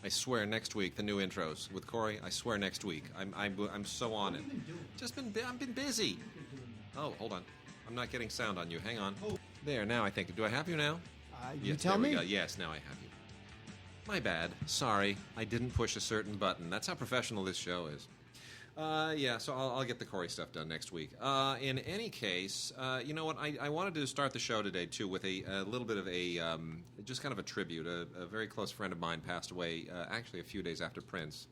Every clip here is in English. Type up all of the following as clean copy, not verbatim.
I swear next week the new intros with Corey. I swear next week. I'm so on it. I've been busy. Oh, hold on. I'm not getting sound on you. Hang on. There. Now I think. Do I have you now? You yes, tell me. Yes. Now I have you. My bad. Sorry. I didn't push a certain button. That's how professional this show is. Yeah, so I'll get the Corey stuff done next week. In any case, you know what? I wanted to start the show today, too, with a little bit of just kind of a tribute. A very close friend of mine passed away, actually a few days after Prince.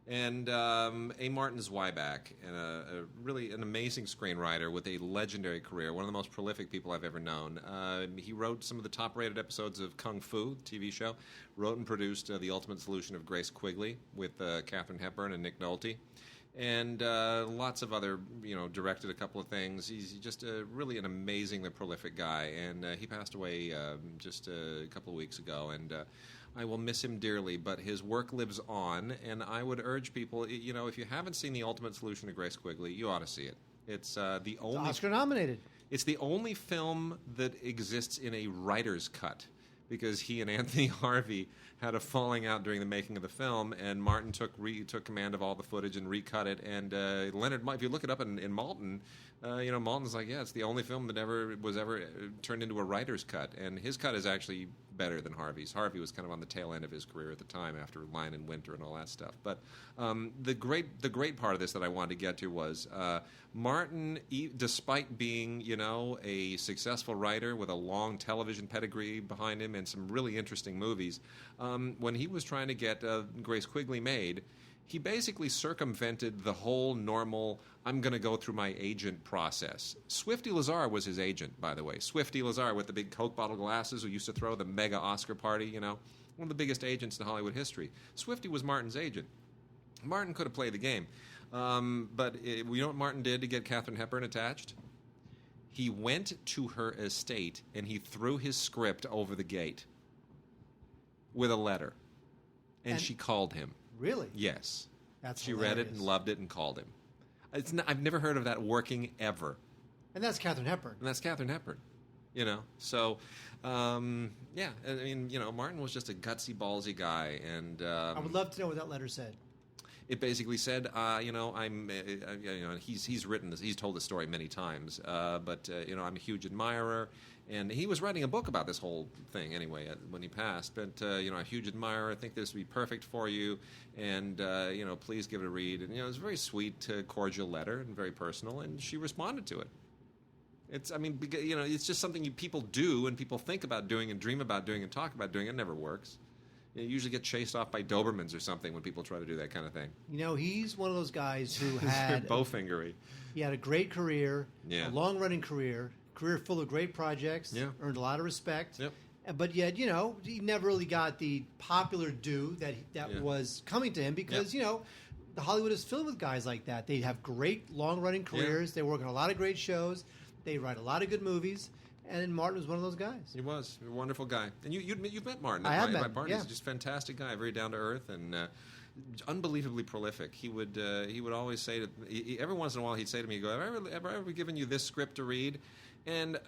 And A. Martin Zweiback, and really an amazing screenwriter with a legendary career, one of the most prolific people I've ever known. He wrote some of the top-rated episodes of Kung Fu, the TV show, wrote and produced The Ultimate Solution of Grace Quigley with Katharine Hepburn and Nick Nolte. And lots of other, directed a couple of things. He's just really an amazingly prolific guy, and he passed away just a couple of weeks ago, and I will miss him dearly, but his work lives on, and I would urge people, if you haven't seen The Ultimate Solution of Grace Quigley, you ought to see it. It's the only... Oscar-nominated. It's the only film that exists in a writer's cut, because he and Anthony Harvey had a falling out during the making of the film, and Martin took command of all the footage and recut it. And Leonard, if you look it up in Maltin, Maltin's like, yeah, it's the only film that was ever turned into a writer's cut, and his cut is actually better than Harvey's. Harvey was kind of on the tail end of his career at the time after Lion in Winter and all that stuff. But the great part of this that I wanted to get to was Martin, despite being a successful writer with a long television pedigree behind him and some really interesting movies, when he was trying to get Grace Quigley made, he basically circumvented the whole normal, I'm going to go through my agent process. Swifty Lazar was his agent, by the way. Swifty Lazar with the big Coke bottle glasses who used to throw the mega Oscar party, one of the biggest agents in Hollywood history. Swifty was Martin's agent. Martin could have played the game. But you know what Martin did to get Katharine Hepburn attached? He went to her estate and he threw his script over the gate with a letter. And she called him. Really? Yes. She read it and loved it and called him. I've never heard of that working ever. And that's Katharine Hepburn. So, yeah. I mean, Martin was just a gutsy, ballsy guy, and I would love to know what that letter said. It basically said, he's written this, he's told this story many times, but I'm a huge admirer, and he was writing a book about this whole thing anyway when he passed. But I'm a huge admirer. I think this would be perfect for you, and please give it a read. And it was a very sweet, cordial letter and very personal, and she responded to it. It's just something people do and people think about doing and dream about doing and talk about doing. It never works. You usually get chased off by Dobermans or something when people try to do that kind of thing. He's one of those guys who had... Bowfingery. He had a great career, a long-running career full of great projects, earned a lot of respect. Yep. But yet, he never really got the popular due that was coming to him because, the Hollywood is filled with guys like that. They have great long-running careers. They work on a lot of great shows. They write a lot of good movies. And Martin was one of those guys. He was a wonderful guy, and you've met Martin. I have met Martin. Yeah. He's just a fantastic guy, very down to earth, and unbelievably prolific. He would always say every once in a while he'd say to me, "Go, have I ever given you this script to read?" And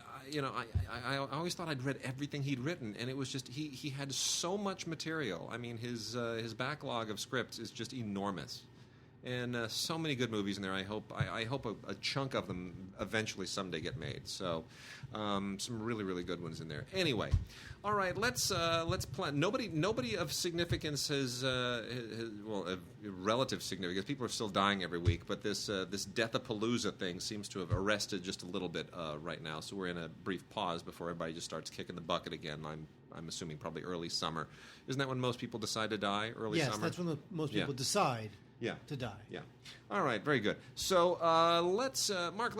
I always thought I'd read everything he'd written, and it was just he had so much material. I mean, his backlog of scripts is just enormous. And so many good movies in there. I hope a chunk of them eventually someday get made. So some really, really good ones in there. Anyway, all right. Let's plan. Nobody of significance has relative significance. People are still dying every week, but this Deathapalooza thing seems to have arrested just a little bit right now. So we're in a brief pause before everybody just starts kicking the bucket again. I'm assuming probably early summer. Isn't that when most people decide to die? Early summer. Yes, that's when most people decide. To die. Yeah. All right. Very good. So let's, Mark.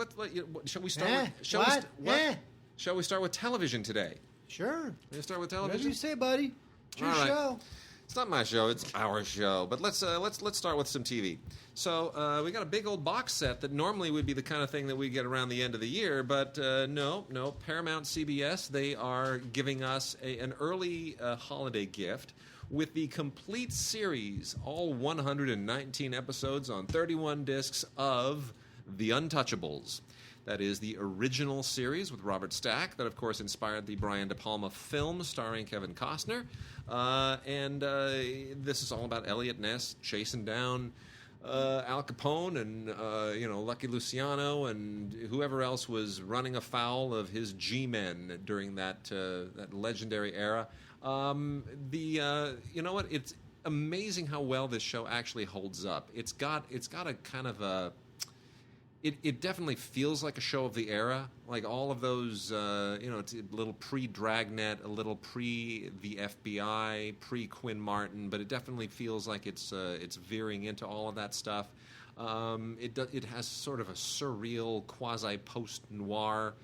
Shall we start? Shall we start with television today? Sure. Let's start with television. Whatever you say, buddy. It's your show. It's not my show; it's our show. But let's start with some TV. So we got a big old box set that normally would be the kind of thing that we get around the end of the year, but no. Paramount CBS, they are giving us an early holiday gift with the complete series, all 119 episodes on 31 discs of The Untouchables. That is the original series with Robert Stack that, of course, inspired the Brian De Palma film starring Kevin Costner. And this is all about Elliot Ness chasing down Al Capone and, Lucky Luciano and whoever else was running afoul of his G-men during that legendary era. You know what? It's amazing how well this show actually holds up. It's got a kind of a... It definitely feels like a show of the era, like all of those, it's a little pre-Dragnet, a little pre the FBI, pre-Quinn Martin, but it definitely feels like it's veering into all of that stuff. It has sort of a surreal, quasi-post-noir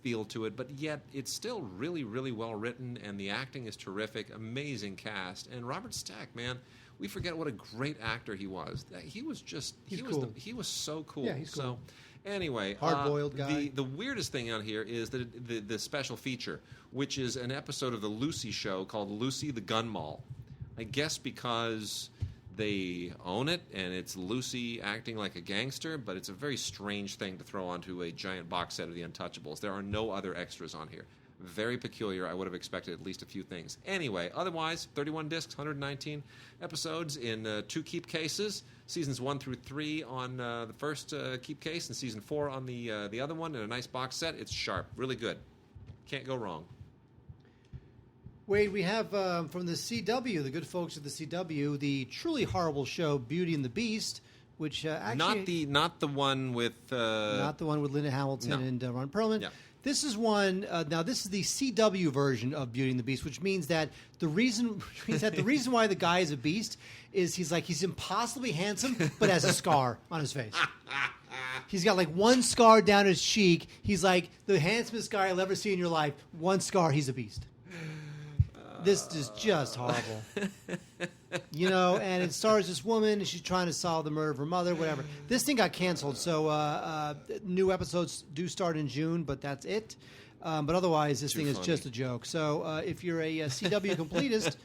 feel to it, but yet it's still really, really well written, and the acting is terrific, amazing cast, and Robert Stack, man. We forget what a great actor he was. He was he was so cool. Yeah, he's cool. So, anyway, hard-boiled guy. The weirdest thing on here is that the special feature, which is an episode of the Lucy show called Lucy the Gun Mall. I guess because they own it and it's Lucy acting like a gangster, but it's a very strange thing to throw onto a giant box set of The Untouchables. There are no other extras on here. Very peculiar. I would have expected at least a few things. Anyway, otherwise, 31 discs, 119 episodes in 2 keep cases. Seasons 1 through 3 on the first keep case, and season 4 on the other one, in a nice box set. It's sharp, really good. Can't go wrong. Wade, we have from the CW, the good folks at the CW, the truly horrible show Beauty and the Beast, which actually not the one with Linda Hamilton and Ron Perlman. Yeah. This is one. Now, this is the CW version of Beauty and the Beast, which means that the reason why the guy is a beast is he's impossibly handsome, but has a scar on his face. He's got like one scar down his cheek. He's like the handsomest guy you'll ever see in your life. One scar, he's a beast. This is just horrible. And it stars this woman, and she's trying to solve the murder of her mother, whatever. This thing got canceled, so new episodes do start in June, but that's it. But otherwise, this thing is just a joke. So if you're a CW completist,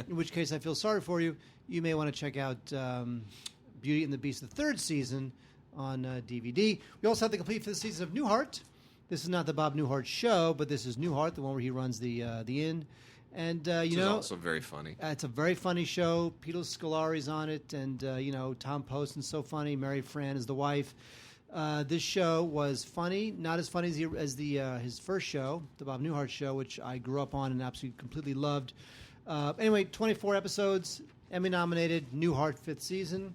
in which case I feel sorry for you, you may want to check out Beauty and the Beast, the 3rd season, on DVD. We also have the complete 5th season of Newhart. This is not the Bob Newhart show, but this is Newhart, the one where he runs the inn. And it's also very funny. It's a very funny show. Peter Scolari's on it, and Tom Poston's so funny. Mary Fran is the wife. This show was funny, not as funny as his first show, the Bob Newhart show, which I grew up on and absolutely completely loved. Anyway, 24 episodes, Emmy nominated. Newhart 5th season.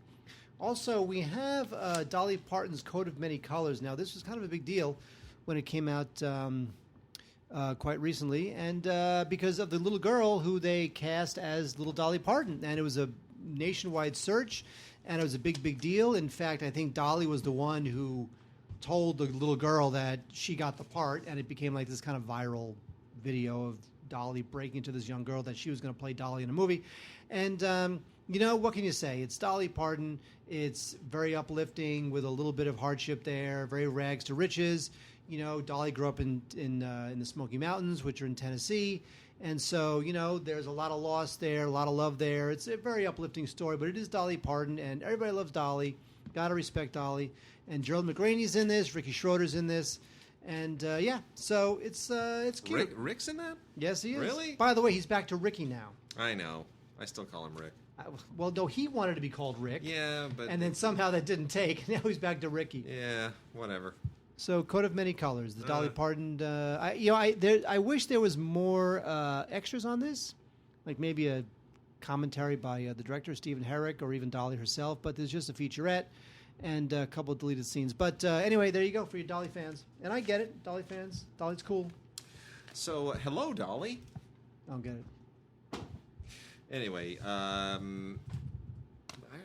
Also, we have Dolly Parton's Coat of Many Colors. Now, this was kind of a big deal when it came out. Quite recently, and because of the little girl who they cast as little Dolly Parton, and it was a nationwide search, and it was a big deal. In fact, I think Dolly was the one who told the little girl that she got the part, and it became like this kind of viral video of Dolly breaking to this young girl that she was going to play Dolly in a movie. And what can you say? It's Dolly Parton. It's very uplifting with a little bit of hardship there, very rags to riches. Dolly grew up in the Smoky Mountains, which are in Tennessee. And so, there's a lot of loss there, a lot of love there. It's a very uplifting story, but it is Dolly Parton, and everybody loves Dolly. Got to respect Dolly. And Gerald McRaney's in this. Ricky Schroeder's in this. And, so it's cute. Rick's in that? Yes, he is. Really? By the way, he's back to Ricky now. I know. I still call him Rick. Well, no, he wanted to be called Rick. Yeah, but... And then somehow that didn't take. Now he's back to Ricky. Yeah, whatever. So, Coat of Many Colors, the Dolly Parton. I wish there was more extras on this, like maybe a commentary by the director Stephen Herrick or even Dolly herself. But there's just a featurette and a couple of deleted scenes. But anyway, there you go for your Dolly fans, and I get it, Dolly fans. Dolly's cool. So, hello, Dolly. I don't get it. Anyway, I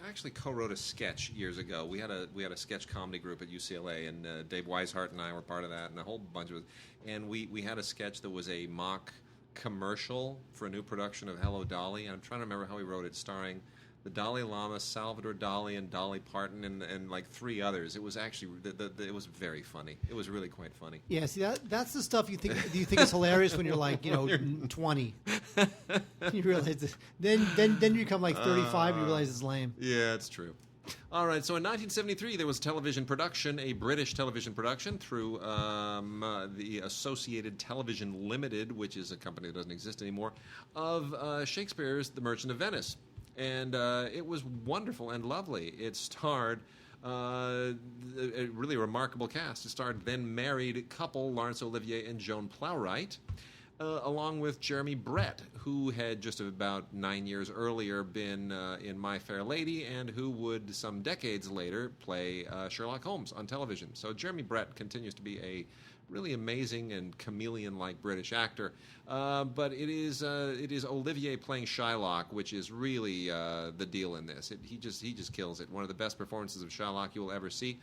actually co-wrote a sketch years ago. We had a sketch comedy group at UCLA, and Dave Weishart and I were part of that, and a whole bunch of it. And we had a sketch that was a mock commercial for a new production of Hello, Dolly. And I'm trying to remember how he wrote it, starring the Dalai Lama, Salvador Dali, and Dolly Parton, and like 3 others. It was actually it was very funny. It was really quite funny. Yeah, see that's the stuff you think is hilarious when you're like 20. You realize this. Then you become like 35. You realize it's lame. Yeah, it's true. All right, so in 1973, there was a television production, a British television production through the Associated Television Limited, which is a company that doesn't exist anymore, of Shakespeare's The Merchant of Venice. And it was wonderful and lovely. It starred a really remarkable cast. It starred then married couple Laurence Olivier and Joan Plowright, along with Jeremy Brett, who had just about 9 years earlier been in My Fair Lady and who would some decades later play Sherlock Holmes on television. So Jeremy Brett continues to be a really amazing and chameleon-like British actor. But it is Olivier playing Shylock, which is really the deal in this. He just kills it. One of the best performances of Shylock you will ever see,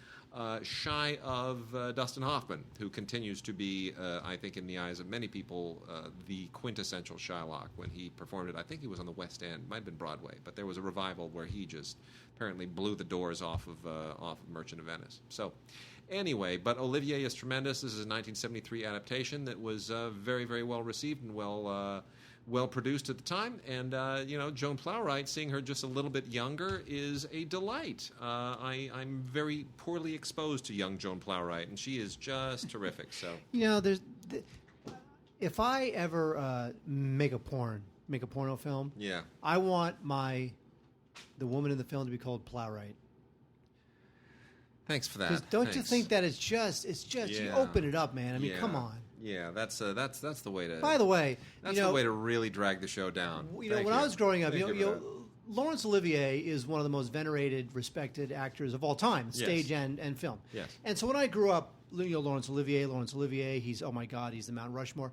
shy of Dustin Hoffman, who continues to be, I think, in the eyes of many people, the quintessential Shylock. When he performed it, I think he was on the West End, might have been Broadway, but there was a revival where he just apparently blew the doors off of Merchant of Venice. So. Anyway, but Olivier is tremendous. This is a 1973 adaptation that was very, very well received and well produced at the time. And Joan Plowright, seeing her just a little bit younger, is a delight. I'm very poorly exposed to young Joan Plowright, and she is just terrific. So if I ever make a porno film, yeah, I want the woman in the film to be called Plowright. Thanks for that. Don't you think that it's just yeah. You open it up, man. I mean, come on. Yeah, that's the way to. By the way, that's the way to really drag the show down. When I was growing up, Laurence Olivier is one of the most venerated, respected actors of all time, stage and film. Yes. And so when I grew up, Laurence Olivier, he's oh my God, he's the Mount Rushmore.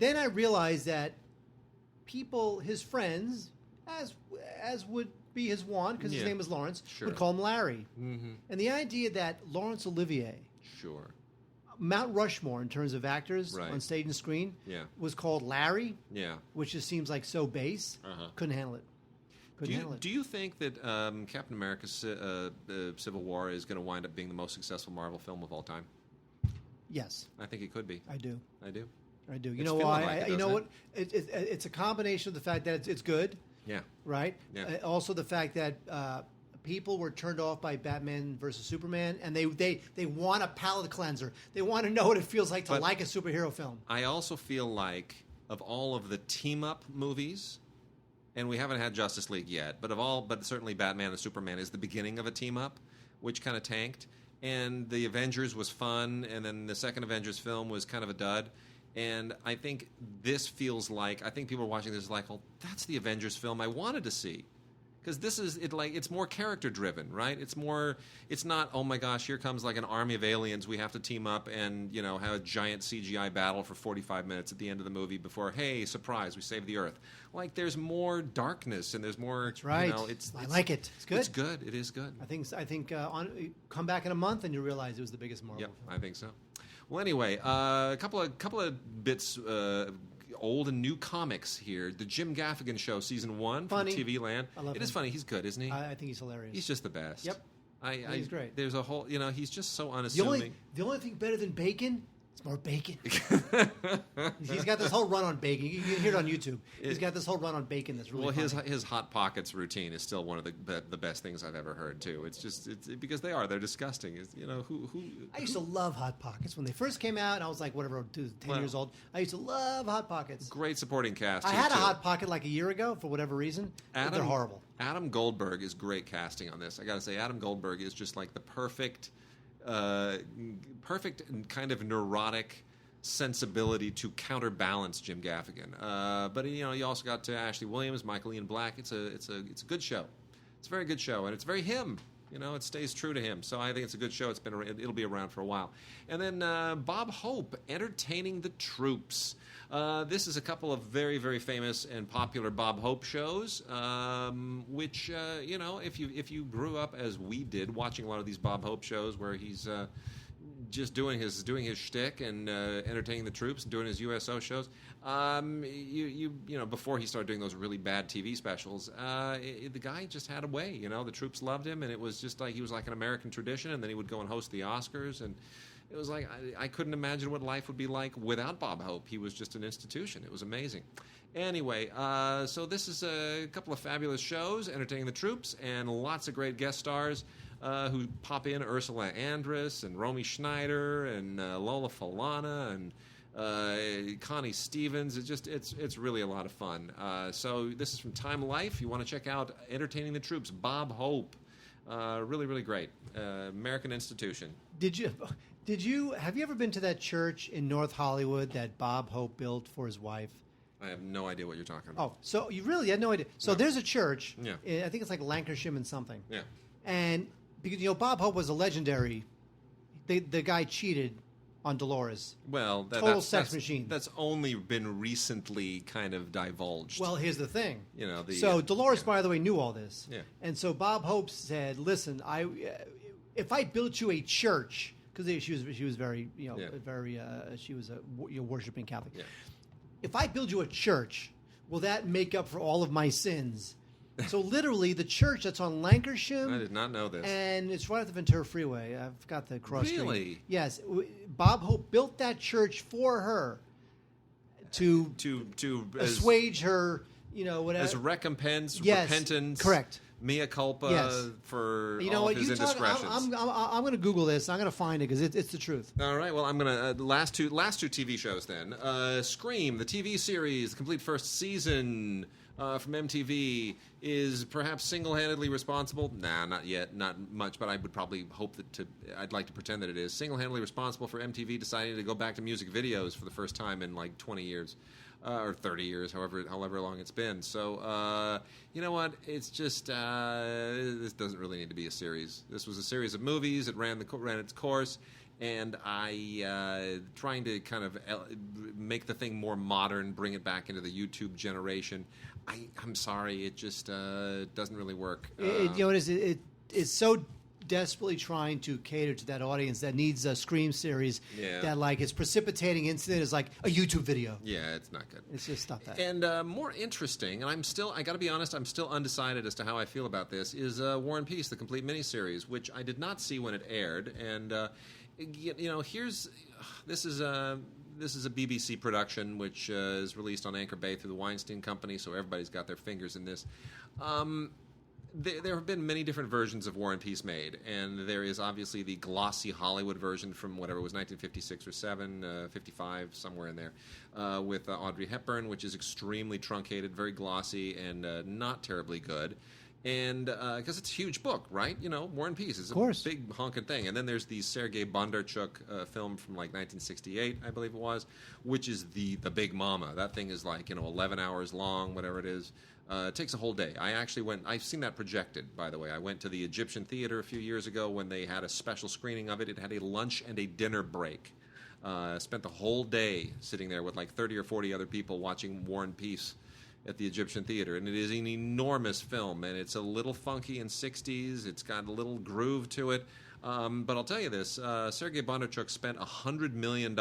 Then I realized that people, his friends, as would be his wand, because his name is Lawrence, would call him Larry. Mm-hmm. And the idea that Laurence Olivier, Mount Rushmore in terms of actors on stage and screen, was called Larry, which just seems like so base. Couldn't handle it. Do you think that Captain America Civil War is going to wind up being the most successful Marvel film of all time? Yes. I think it could be. I do. You It's know why? like you know what? It's a combination of the fact that it's good. Yeah. Right? Yeah. Also the fact that people were turned off by Batman versus Superman, and they want a palate cleanser. They want to know what it feels like to like a superhero film. I also feel like of all of the team-up movies, and we haven't had Justice League yet, but certainly Batman and Superman is the beginning of a team-up, which kind of tanked. And the Avengers was fun, and then the second Avengers film was kind of a dud. And I think this feels like, I think people are watching this like, oh, that's the Avengers film I wanted to see. Because this is, it's more character driven, right? It's not, oh my gosh, here comes like an army of aliens, we have to team up and, have a giant CGI battle for 45 minutes at the end of the movie before, hey, surprise, we saved the Earth. Like, there's more darkness and there's more, that's right. I like it. It's good. It's good. It is good. I think come back in a month and you realize it was the biggest Marvel film. I think so. Well, anyway, a couple of bits, old and new comics here. The Jim Gaffigan Show, Season 1 from TV Land. I love him. It is funny. He's good, isn't he? I think he's hilarious. He's just the best. Yep. He's great. There's a whole, he's just so unassuming. The only thing better than bacon, it's more bacon. He's got this whole run on bacon. You can hear it on YouTube. He's got this whole run on bacon that's really funny. His Hot Pockets routine is still one of the best things I've ever heard too. It's just because they're disgusting. I used to love Hot Pockets when they first came out. I was like 10 years old. I used to love Hot Pockets. Great supporting cast. I had a Hot Pocket like a year ago for whatever reason. They're horrible. Adam Goldberg is great casting on this. I got to say, Adam Goldberg is just like the perfect and kind of neurotic sensibility to counterbalance Jim Gaffigan. But you also got Ashley Williams, Michael Ian Black. It's a good show. It's a very good show, and it's very him. It stays true to him. So I think it's a good show. It'll be around for a while. And then Bob Hope, Entertaining the Troops. This is a couple of very, very famous and popular Bob Hope shows, which if you grew up as we did, watching a lot of these Bob Hope shows where he's just doing his shtick and entertaining the troops and doing his USO shows. You know, before he started doing those really bad TV specials, the guy just had a way. You know, the troops loved him, and it was just like he was like an American tradition. And then he would go and host the Oscars, and it was like I couldn't imagine what life would be like without Bob Hope. He was just an institution. It was amazing. Anyway, so this is a couple of fabulous shows entertaining the troops and lots of great guest stars who pop in: Ursula Andress and Romy Schneider and Lola Falana and Connie Stevens. It's really a lot of fun. So this is from Time Life. You want to check out Entertaining the Troops, Bob Hope. Really, really great. American institution. Have you ever been to that church in North Hollywood that Bob Hope built for his wife? I have no idea what you're talking about. Oh, so you really had no idea. So No. there's a church. Yeah. I think it's like Lancashire and something. Yeah. And because Bob Hope was a legendary. The guy cheated on Dolores. Well, Total sex machine. That's only been recently kind of divulged. Well, here's the thing. You know, so Dolores, by the way, knew all this. Yeah. And so Bob Hope said, "Listen, if I built you a church, because she was very, she was a worshiping Catholic. Yeah. If I build you a church, will that make up for all of my sins?" So literally, the church that's on Lancashire. I did not know this. And it's right at the Ventura Freeway. I've got the cross street. Really? Yes. Bob Hope built that church for her to assuage her, whatever. As recompense, Yes, repentance. correct. Mea culpa Yes. for You know all what? of his You talk. indiscretions. I'm going to Google this. I'm going to find it because it's the truth. All right. Well, I'm gonna last two TV shows then. Scream, the TV series, the complete first season from MTV, is perhaps single-handedly responsible. Nah, not yet, not much. But I would probably hope I'd like to pretend that it is single-handedly responsible for MTV deciding to go back to music videos for the first time in like 20 years. Or 30 years, however long it's been. So, you know what? It's just this doesn't really need to be a series. This was a series of movies. It ran its course, and I trying to kind of make the thing more modern, bring it back into the YouTube generation. I'm sorry, it just doesn't really work. It is so desperately trying to cater to that audience that needs a Scream series. Yeah. That like its precipitating incident is like a YouTube video. Yeah, it's not good. It's just not that. And more interesting, and I got to be honest, I'm still undecided as to how I feel about this, is War and Peace, the complete miniseries, which I did not see when it aired. And, this is a BBC production, which is released on Anchor Bay through the Weinstein Company, so everybody's got their fingers in this. There have been many different versions of War and Peace made, and there is obviously the glossy Hollywood version from whatever it was, 1956 or 7, 55, somewhere in there, with Audrey Hepburn, which is extremely truncated, very glossy, and not terribly good. And because it's a huge book, right? War and Peace is a big honking thing. And then there's the Sergei Bondarchuk film from like 1968, I believe it was, which is the Big Mama. That thing is like 11 hours long, whatever it is. It takes a whole day. I've seen that projected, by the way. I went to the Egyptian Theater a few years ago when they had a special screening of it. It had a lunch and a dinner break. Spent the whole day sitting there with like 30 or 40 other people watching War and Peace at the Egyptian Theater. And it is an enormous film, and it's a little funky in 60s. It's got a little groove to it. But I'll tell you this, Sergei Bondarchuk spent $100 million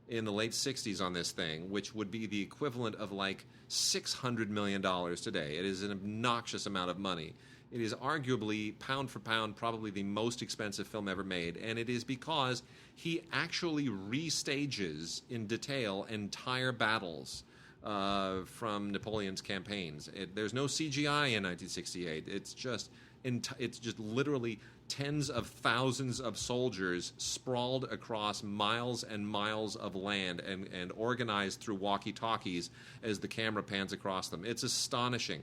in the late 60s on this thing, which would be the equivalent of like $600 million today. It is an obnoxious amount of money. It is arguably, pound for pound, probably the most expensive film ever made, and it is because he actually restages in detail entire battles from Napoleon's campaigns. There's no CGI in 1968. It's just literally tens of thousands of soldiers sprawled across miles and miles of land and organized through walkie-talkies as the camera pans across them. It's astonishing.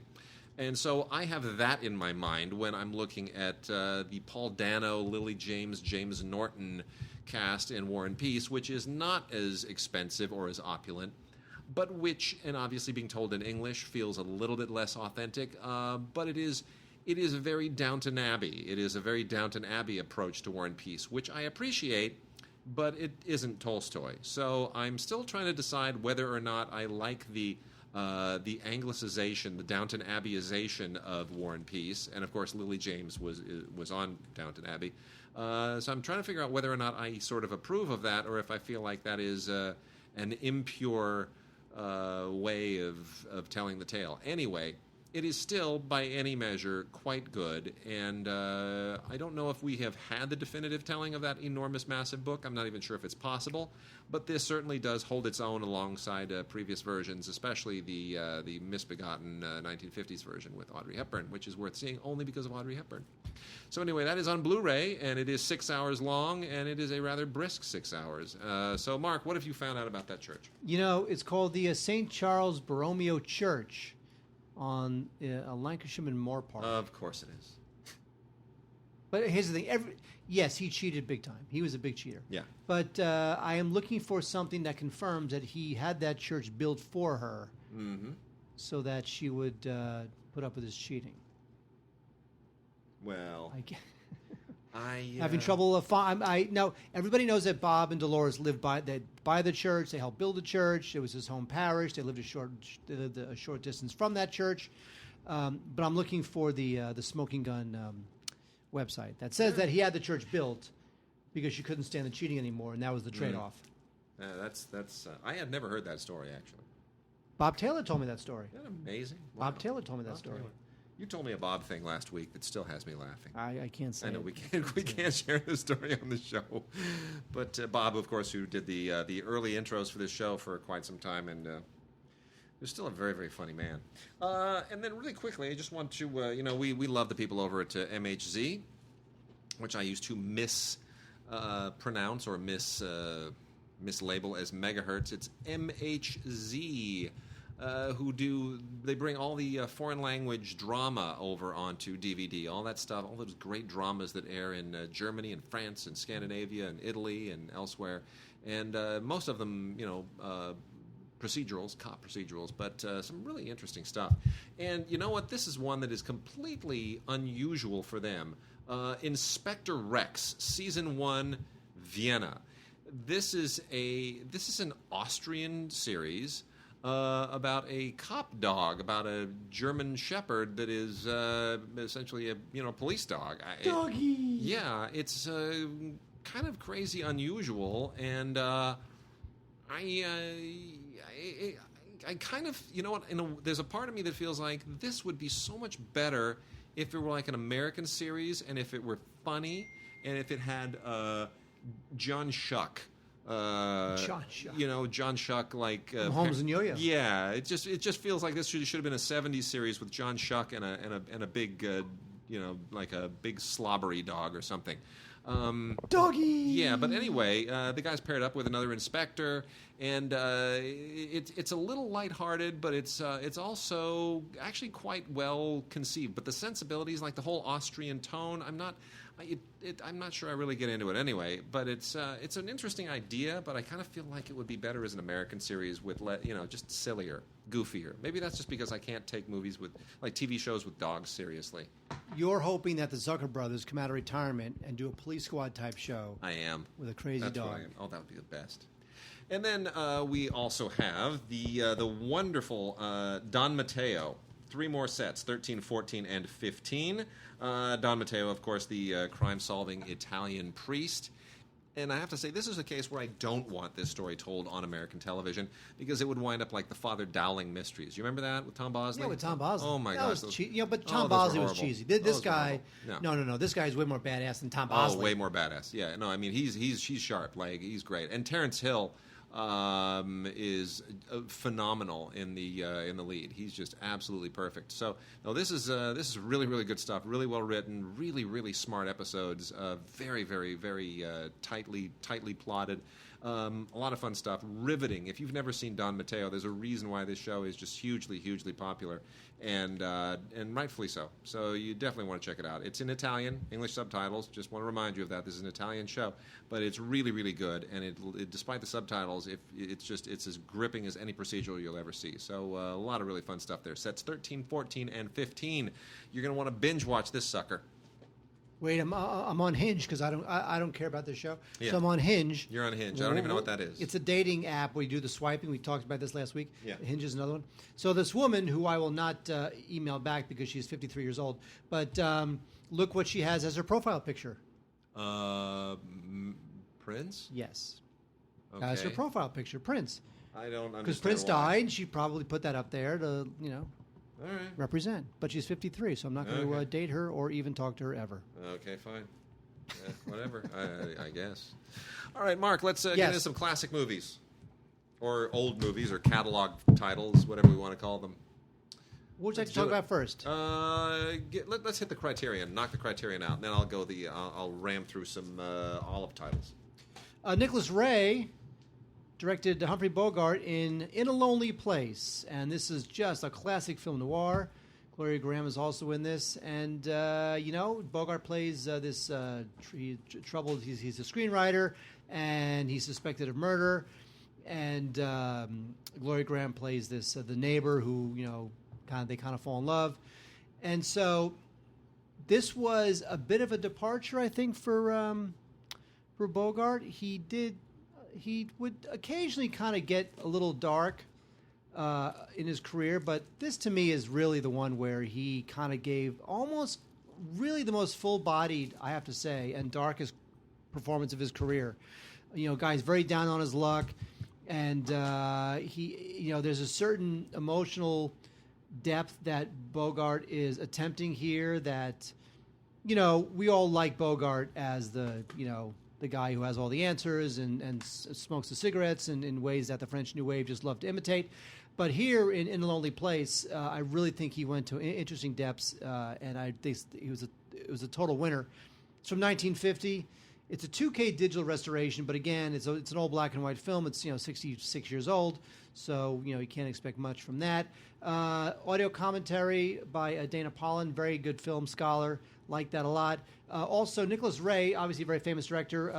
And so I have that in my mind when I'm looking at the Paul Dano, Lily James, James Norton cast in War and Peace, which is not as expensive or as opulent, but which, and obviously being told in English, feels a little bit less authentic, but it is a very Downton Abbey. It is a very Downton Abbey approach to War and Peace, which I appreciate, but it isn't Tolstoy. So I'm still trying to decide whether or not I like the the Anglicization, the Downton Abbeyization of War and Peace, and of course Lily James was on Downton Abbey. So I'm trying to figure out whether or not I sort of approve of that, or if I feel like that is an impure way of telling the tale. Anyway, it is still, by any measure, quite good, and I don't know if we have had the definitive telling of that enormous, massive book. I'm not even sure if it's possible, but this certainly does hold its own alongside previous versions, especially the misbegotten 1950s version with Audrey Hepburn, which is worth seeing only because of Audrey Hepburn. So anyway, that is on Blu-ray, and it is 6 hours long, and it is a rather brisk 6 hours. So, Mark, what have you found out about that church? It's called the St. Charles Borromeo Church on Lancashire and Moor Park. Of course it is. But here's the thing. Yes, he cheated big time. He was a big cheater. Yeah. But I am looking for something that confirms that he had that church built for her so that she would put up with his cheating. Well, having trouble. Now everybody knows that Bob and Dolores lived by the church. They helped build the church. It was his home parish. They lived a short distance from that church. But I'm looking for the Smoking Gun website that says that he had the church built because she couldn't stand the cheating anymore, and that was the trade-off. That's. I had never heard that story actually. Bob Taylor told me that story. Isn't that amazing? Wow. Bob Taylor told me that story. Taylor. You told me a Bob thing last week that still has me laughing. I can't say. I know we can't share the story on the show, but Bob, of course, who did the early intros for this show for quite some time, and was still a very, very funny man. And then really quickly, I just want to we love the people over at MHZ, which I used to mispronounce or mislabel as megahertz. It's MHZ. They bring all the foreign language drama over onto DVD, all that stuff, all those great dramas that air in Germany and France and Scandinavia and Italy and elsewhere, and most of them, procedurals, cop procedurals, but some really interesting stuff. And you know what? This is one that is completely unusual for them. Inspector Rex, Season 1, Vienna. This is an Austrian series about a cop dog, about a German Shepherd that is essentially a police dog. Doggy. It's kind of crazy, unusual, and I kind of there's a part of me that feels like this would be so much better if it were like an American series, and if it were funny, and if it had John Schuck. John Schuck. John Schuck, like Holmes and Yo-Yo. Yeah, it just feels like this should have been a '70s series with John Schuck and a big, like a big slobbery dog or something. Doggy. Yeah, but anyway, the guy's paired up with another inspector, and it's a little lighthearted, but it's also actually quite well conceived. But the sensibilities, like the whole Austrian tone, I'm not sure I really get into it anyway. But it's an interesting idea, but I kind of feel like it would be better as an American series with just sillier, goofier. Maybe that's just because I can't take movies with like TV shows with dogs seriously. You're hoping that the Zucker brothers come out of retirement and do a Police Squad type show. I am. With a crazy That's dog. What I am. Oh, that would be the best. And then we also have the wonderful Don Matteo. 3 more sets, 13, 14, and 15. Don Matteo, of course, the crime-solving Italian priest. And I have to say, this is a case where I don't want this story told on American television because it would wind up like the Father Dowling Mysteries. You remember that with Tom Bosley? Yeah, with Tom Bosley. Oh, my gosh. But Tom Bosley was cheesy. This guy... No. This guy is way more badass than Tom Bosley. Oh, way more badass. Yeah. No, I mean, he's sharp. Like, he's great. And Terrence Hill is phenomenal in the lead. He's just absolutely perfect. So no, this is really, really good stuff. Really well written. Really, really smart episodes. Very, very, very tightly plotted. A lot of fun stuff. Riveting. If you've never seen Don Matteo, there's a reason why this show is just hugely, hugely popular, and rightfully so. So you definitely want to check it out. It's in Italian, English subtitles. Just want to remind you of that. This is an Italian show, but it's really, really good. And it despite the subtitles, it's as gripping as any procedural you'll ever see. So a lot of really fun stuff there. Sets 13, 14, and 15. You're going to want to binge watch this sucker. Wait, I'm on Hinge because I don't care about this show. Yeah. So I'm on Hinge. You're on Hinge. I don't even know what that is. It's a dating app where you do the swiping. We talked about this last week. Yeah. Hinge is another one. So this woman, who I will not email back because she's 53 years old, but look what she has as her profile picture. Prince? Yes. Okay. As her profile picture, Prince. I don't understand. Because Prince why. died, she probably put that up there to, All right. represent. But she's 53, so I'm not going to date her or even talk to her ever. Okay, fine. Yeah, whatever, I guess. All right, Mark, let's get Yes. into some classic movies. Or old movies, or catalog titles, whatever we want to call them. What would you like Let's to talk do it. about first? Let's hit the Criterion, knock the Criterion out, and then I'll ram through some Olive titles. Nicholas Ray directed Humphrey Bogart in A Lonely Place, and this is just a classic film noir. Gloria Graham is also in this, and Bogart plays this troubled. He's a screenwriter, and he's suspected of murder. And Gloria Graham plays this the neighbor who they kind of fall in love, and so this was a bit of a departure, I think, for Bogart. He would occasionally kind of get a little dark in his career, but this to me is really the one where he kind of gave almost really the most full-bodied, I have to say, and darkest performance of his career. Guy's very down on his luck, and there's a certain emotional depth that Bogart is attempting here that, we all like Bogart as the guy who has all the answers and smokes the cigarettes in ways that the French New Wave just love to imitate. But here in A Lonely Place, I really think he went to interesting depths, and I think it was a total winner. It's from 1950. It's a 2K digital restoration, but again, it's an old black and white film. It's 66 years old, so you can't expect much from that. Audio commentary by Dana Pollan, very good film scholar. Like that a lot. Also, Nicholas Ray, obviously a very famous director.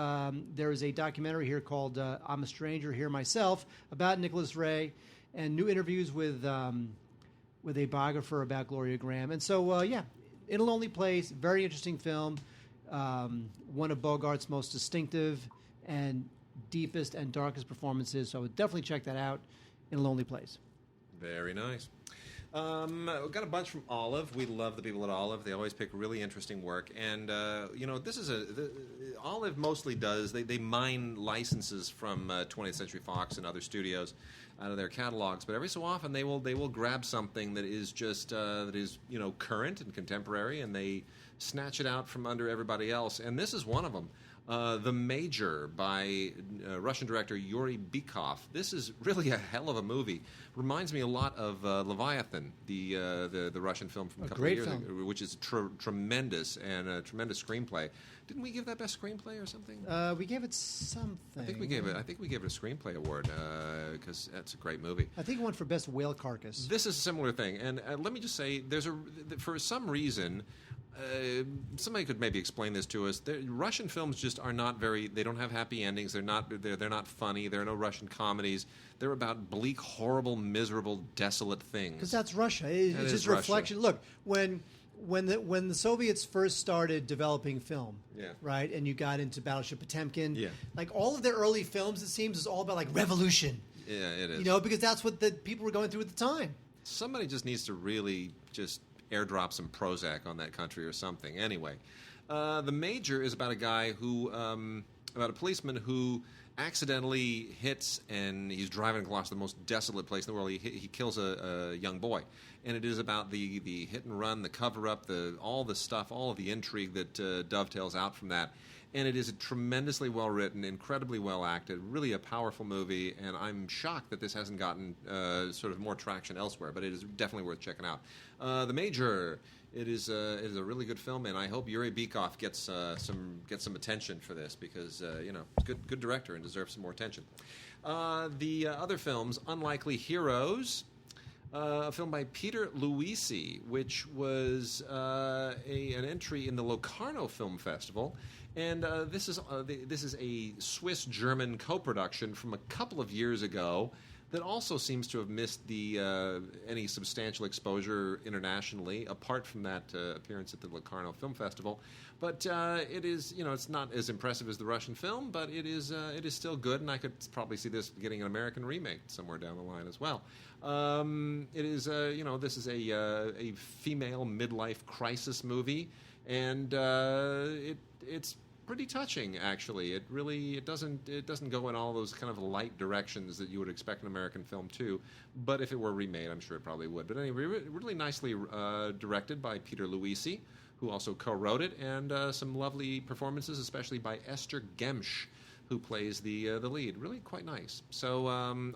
There is a documentary here called "I'm a Stranger Here Myself" about Nicholas Ray, and new interviews with a biographer about Gloria Graham. And so, In a Lonely Place, very interesting film. One of Bogart's most distinctive and deepest and darkest performances. So I would definitely check that out. In a Lonely Place. Very nice. We've got a bunch from Olive. We love the people at Olive. They always pick really interesting work. And, this is Olive mostly does, they mine licenses from 20th Century Fox and other studios out of their catalogs. But every so often they will grab something that is just, current and contemporary, and they snatch it out from under everybody else. And this is one of them. The Major by Russian director Yuri Bykov. This is really a hell of a movie. Reminds me a lot of Leviathan, the Russian film from a couple of years ago, which is tremendous and a tremendous screenplay. Didn't we give that best screenplay or something? We gave it something. I think we gave it a screenplay award because that's a great movie. I think it won for best whale carcass. This is a similar thing, and let me just say, for some reason. Somebody could maybe explain this to us. Russian films just are not they don't have happy endings. They're not funny. There are no Russian comedies. They're about bleak, horrible, miserable, desolate things. Because that's Russia. It's just a reflection. Look, when the Soviets first started developing film, right, and you got into Battleship Potemkin, like all of their early films, it seems, is all about like revolution. Yeah, it is. Because that's what the people were going through at the time. Somebody just needs to really just airdrop some Prozac on that country or something. Anyway, The Major is about a guy about a policeman who accidentally hits, and he's driving across the most desolate place in the world. He kills a young boy, and it is about the hit and run, the cover up, all the stuff, all of the intrigue that dovetails out from that. And it is tremendously well written, incredibly well acted, really a powerful movie, and I'm shocked that this hasn't gotten sort of more traction elsewhere, but it is definitely worth checking out. The Major, it is a really good film, and I hope Yuri Bykov gets some attention for this because he's a good director and deserves some more attention. The other films, Unlikely Heroes, a film by Peter Luisi, which was an entry in the Locarno Film Festival. And this is a Swiss-German co-production from a couple of years ago. that also seems to have missed the any substantial exposure internationally, apart from that appearance at the Locarno Film Festival. But it is, it's not as impressive as the Russian film, but it is still good, and I could probably see this getting an American remake somewhere down the line as well. It is, this is a female midlife crisis movie, and it's pretty touching, actually. It doesn't go in all those kind of light directions that you would expect an American film to. But if it were remade, I'm sure it probably would. But anyway, really nicely directed by Peter Luisi, who also co-wrote it, and some lovely performances, especially by Esther Gemsch, who plays the lead. Really quite nice. So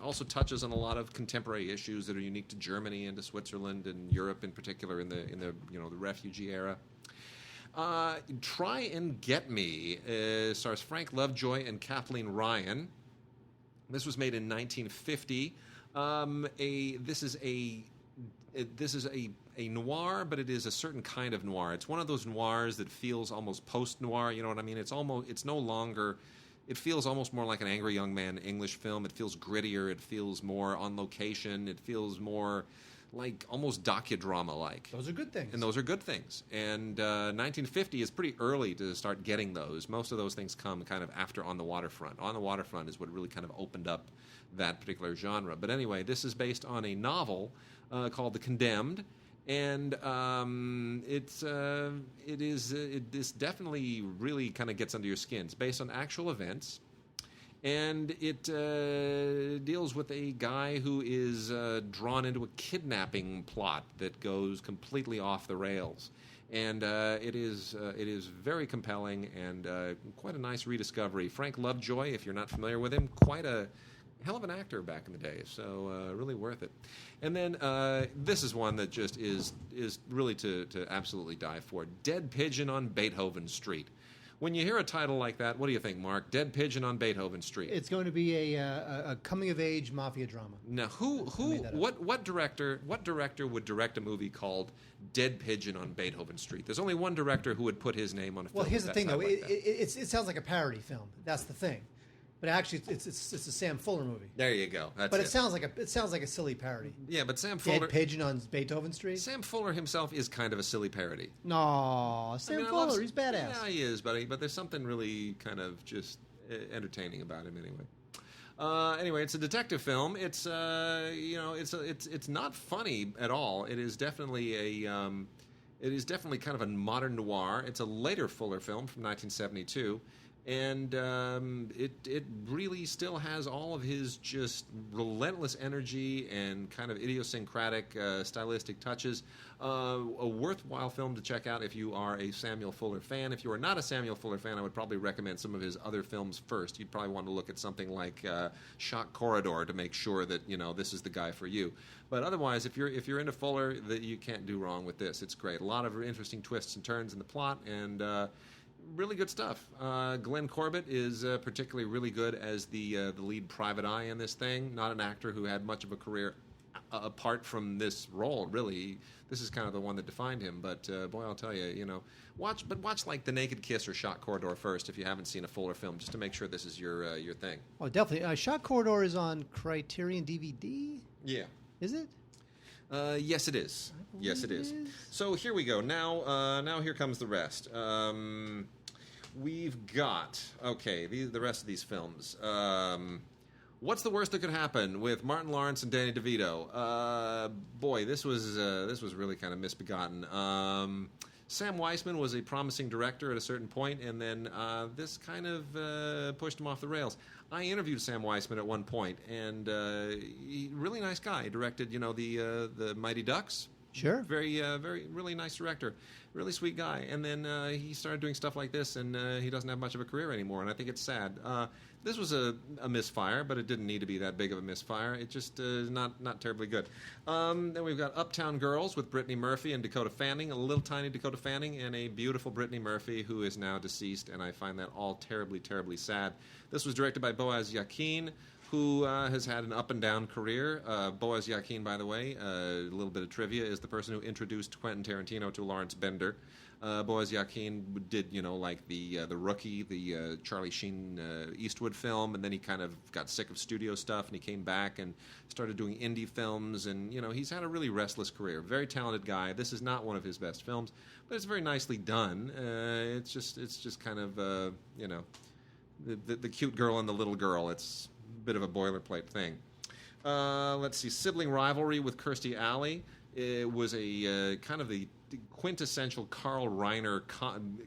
also touches on a lot of contemporary issues that are unique to Germany and to Switzerland and Europe in particular in the the refugee era. Try and Get Me stars Frank Lovejoy and Kathleen Ryan. This was made in 1950. This is a noir, but it is a certain kind of noir. It's one of those noirs that feels almost post-noir. You know what I mean? It's no longer. It feels almost more like an Angry Young Man English film. It feels grittier. It feels more on location. It feels more like almost docudrama-like. Those are good things. And those are good things. And 1950 is pretty early to start getting those. Most of those things come kind of after On the Waterfront. On the Waterfront is what really kind of opened up that particular genre. But anyway, this is based on a novel called The Condemned. And this definitely really kind of gets under your skin. It's based on actual events. And it deals with a guy who is drawn into a kidnapping plot that goes completely off the rails. And it is very compelling and quite a nice rediscovery. Frank Lovejoy, if you're not familiar with him, quite a hell of an actor back in the day, so really worth it. And then this is one that just is really to absolutely die for. Dead Pigeon on Beethoven Street. When you hear a title like that, what do you think, Mark? Dead Pigeon on Beethoven Street. It's going to be a coming-of-age mafia drama. Now, what director would direct a movie called Dead Pigeon on Beethoven Street? There's only one director who would put his name on a film. Well, here's the thing, though. Like it sounds like a parody film. That's the thing. But actually, it's a Sam Fuller movie. There you go. But it sounds like a silly parody. Yeah, but Sam Fuller. Dead Pigeon on Beethoven Street. Sam Fuller himself is kind of a silly parody. No, Sam Fuller, he's badass. Yeah, he is, but there's something really kind of just entertaining about him anyway. Anyway, it's a detective film. It's it's not funny at all. It is definitely kind of a modern noir. It's a later Fuller film from 1972. And it really still has all of his just relentless energy and kind of idiosyncratic stylistic touches. A worthwhile film to check out if you are a Samuel Fuller fan. If you are not a Samuel Fuller fan, I would probably recommend some of his other films first. You'd probably want to look at something like Shock Corridor to make sure that this is the guy for you. But otherwise, if you're into Fuller, you can't do wrong with this. It's great. A lot of interesting twists and turns in the plot, and really good stuff. Glenn Corbett is particularly really good as the lead private eye in this thing. Not an actor who had much of a career apart from this role, really. This is kind of the one that defined him. But boy, I'll tell you, watch like The Naked Kiss or Shock Corridor first if you haven't seen a Fuller film, just to make sure this is your thing. Oh, definitely. Shock Corridor is on Criterion DVD. Yeah. Is it? Yes, it is. Yes, it is. So here we go. Now here comes the rest. We've got the rest of these films. What's the worst that could happen with Martin Lawrence and Danny DeVito? Boy, this was really kind of misbegotten. Sam Weisman was a promising director at a certain point, and then this kind of pushed him off the rails. I interviewed Sam Weisman at one point, and really nice guy. He directed, the Mighty Ducks. Sure. Very, really nice director. Really sweet guy. And then he started doing stuff like this, and he doesn't have much of a career anymore, and I think it's sad. This was a misfire, but it didn't need to be that big of a misfire. It just is not terribly good. Then we've got Uptown Girls with Brittany Murphy and Dakota Fanning, a little tiny Dakota Fanning, and a beautiful Brittany Murphy who is now deceased, and I find that all terribly, terribly sad. This was directed by Boaz Yakin, who has had an up-and-down career. Boaz Yakin, by the way, a little bit of trivia, is the person who introduced Quentin Tarantino to Lawrence Bender. Boaz Yakin did, like the Rookie, the Charlie Sheen Eastwood film, and then he kind of got sick of studio stuff, and he came back and started doing indie films, and he's had a really restless career. Very talented guy. This is not one of his best films, but it's very nicely done. It's just kind of the cute girl and the little girl. It's a bit of a boilerplate thing. Let's see, Sibling Rivalry with Kirstie Alley. It was a kind of the quintessential Carl Reiner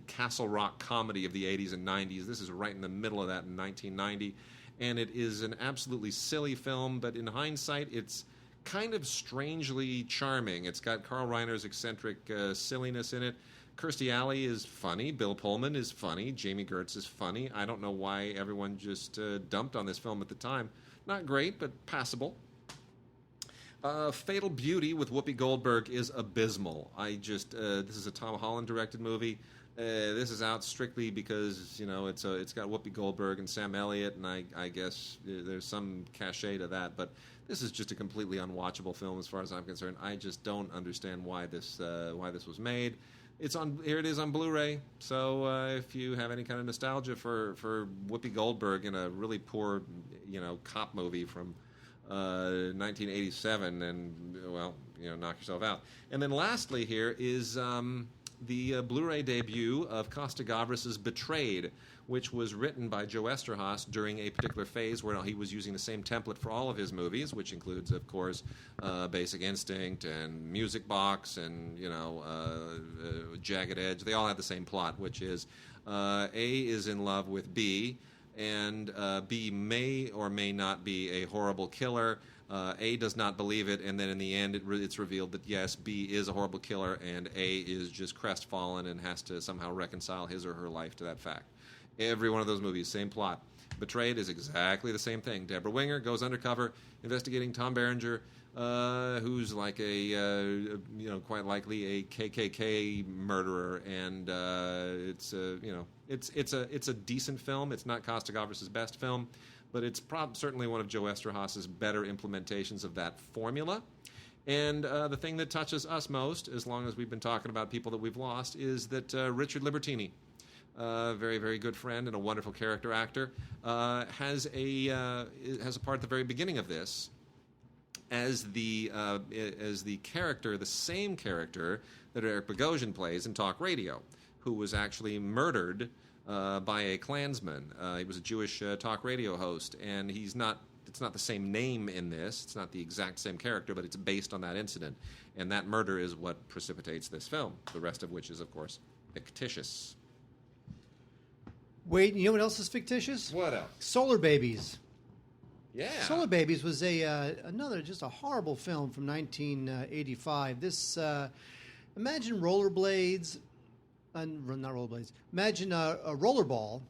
Castle Rock comedy of the 80s and 90s. This is right in the middle of that in 1990. And it is an absolutely silly film, but in hindsight, it's kind of strangely charming. It's got Carl Reiner's eccentric silliness in it. Kirstie Alley is funny. Bill Pullman is funny. Jamie Gertz is funny. I don't know why everyone just dumped on this film at the time. Not great, but passable. Fatal Beauty with Whoopi Goldberg is abysmal. This is a Tom Holland directed movie. This is out strictly because it's got Whoopi Goldberg and Sam Elliott, and I guess there's some cachet to that. But this is just a completely unwatchable film as far as I'm concerned. I just don't understand why this was made. Here it is on Blu-ray. So if you have any kind of nostalgia for Whoopi Goldberg in a really poor cop movie from 1987, and knock yourself out. And then lastly here is the Blu-ray debut of Costa Gavras' Betrayed, which was written by Joe Esterhaas during a particular phase where he was using the same template for all of his movies, which includes, of course, Basic Instinct and Music Box and Jagged Edge. They all have the same plot, which is A is in love with B, and B may or may not be a horrible killer. A does not believe it, and then in the end it's revealed that, yes, B is a horrible killer, and A is just crestfallen and has to somehow reconcile his or her life to that fact. Every one of those movies, same plot. Betrayed is exactly the same thing. Deborah Winger goes undercover investigating Tom Berenger, who's like quite likely a KKK murderer, and it's a decent film. It's not Costa Gavras' best film, but it's certainly one of Joe Esterhaas' better implementations of that formula. And the thing that touches us most, as long as we've been talking about people that we've lost, is that Richard Libertini, very, very good friend and a wonderful character actor, has a part at the very beginning of this as the character, the same character that Eric Bogosian plays in Talk Radio, who was actually murdered by a Klansman. He was a Jewish talk radio host, and it's not the same name in this. It's not the exact same character, but it's based on that incident. And that murder is what precipitates this film, the rest of which is, of course, fictitious. Wait, you know what else is fictitious? What else? Solar Babies. Yeah. Solar Babies was another just a horrible film from 1985. This, imagine rollerblades, not rollerblades. Imagine a rollerball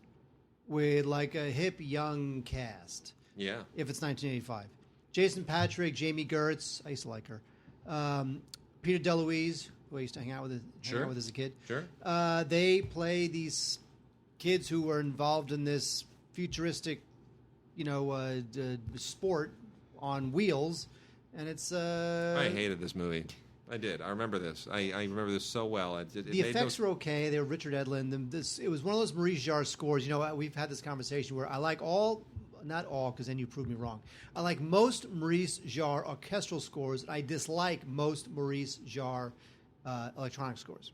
with like a hip young cast. Yeah. If it's 1985. Jason Patric, Jamie Gertz, I used to like her. Peter DeLuise, who I used to hang out with as a kid. Sure. They play these kids who were involved in this futuristic, sport on wheels, and it's. I hated this movie. I did. I remember this. I remember this so well. The effects were okay. They were Richard Edlund. It was one of those Maurice Jarre scores. We've had this conversation where I like not all, because then you prove me wrong. I like most Maurice Jarre orchestral scores. I dislike most Maurice Jarre electronic scores.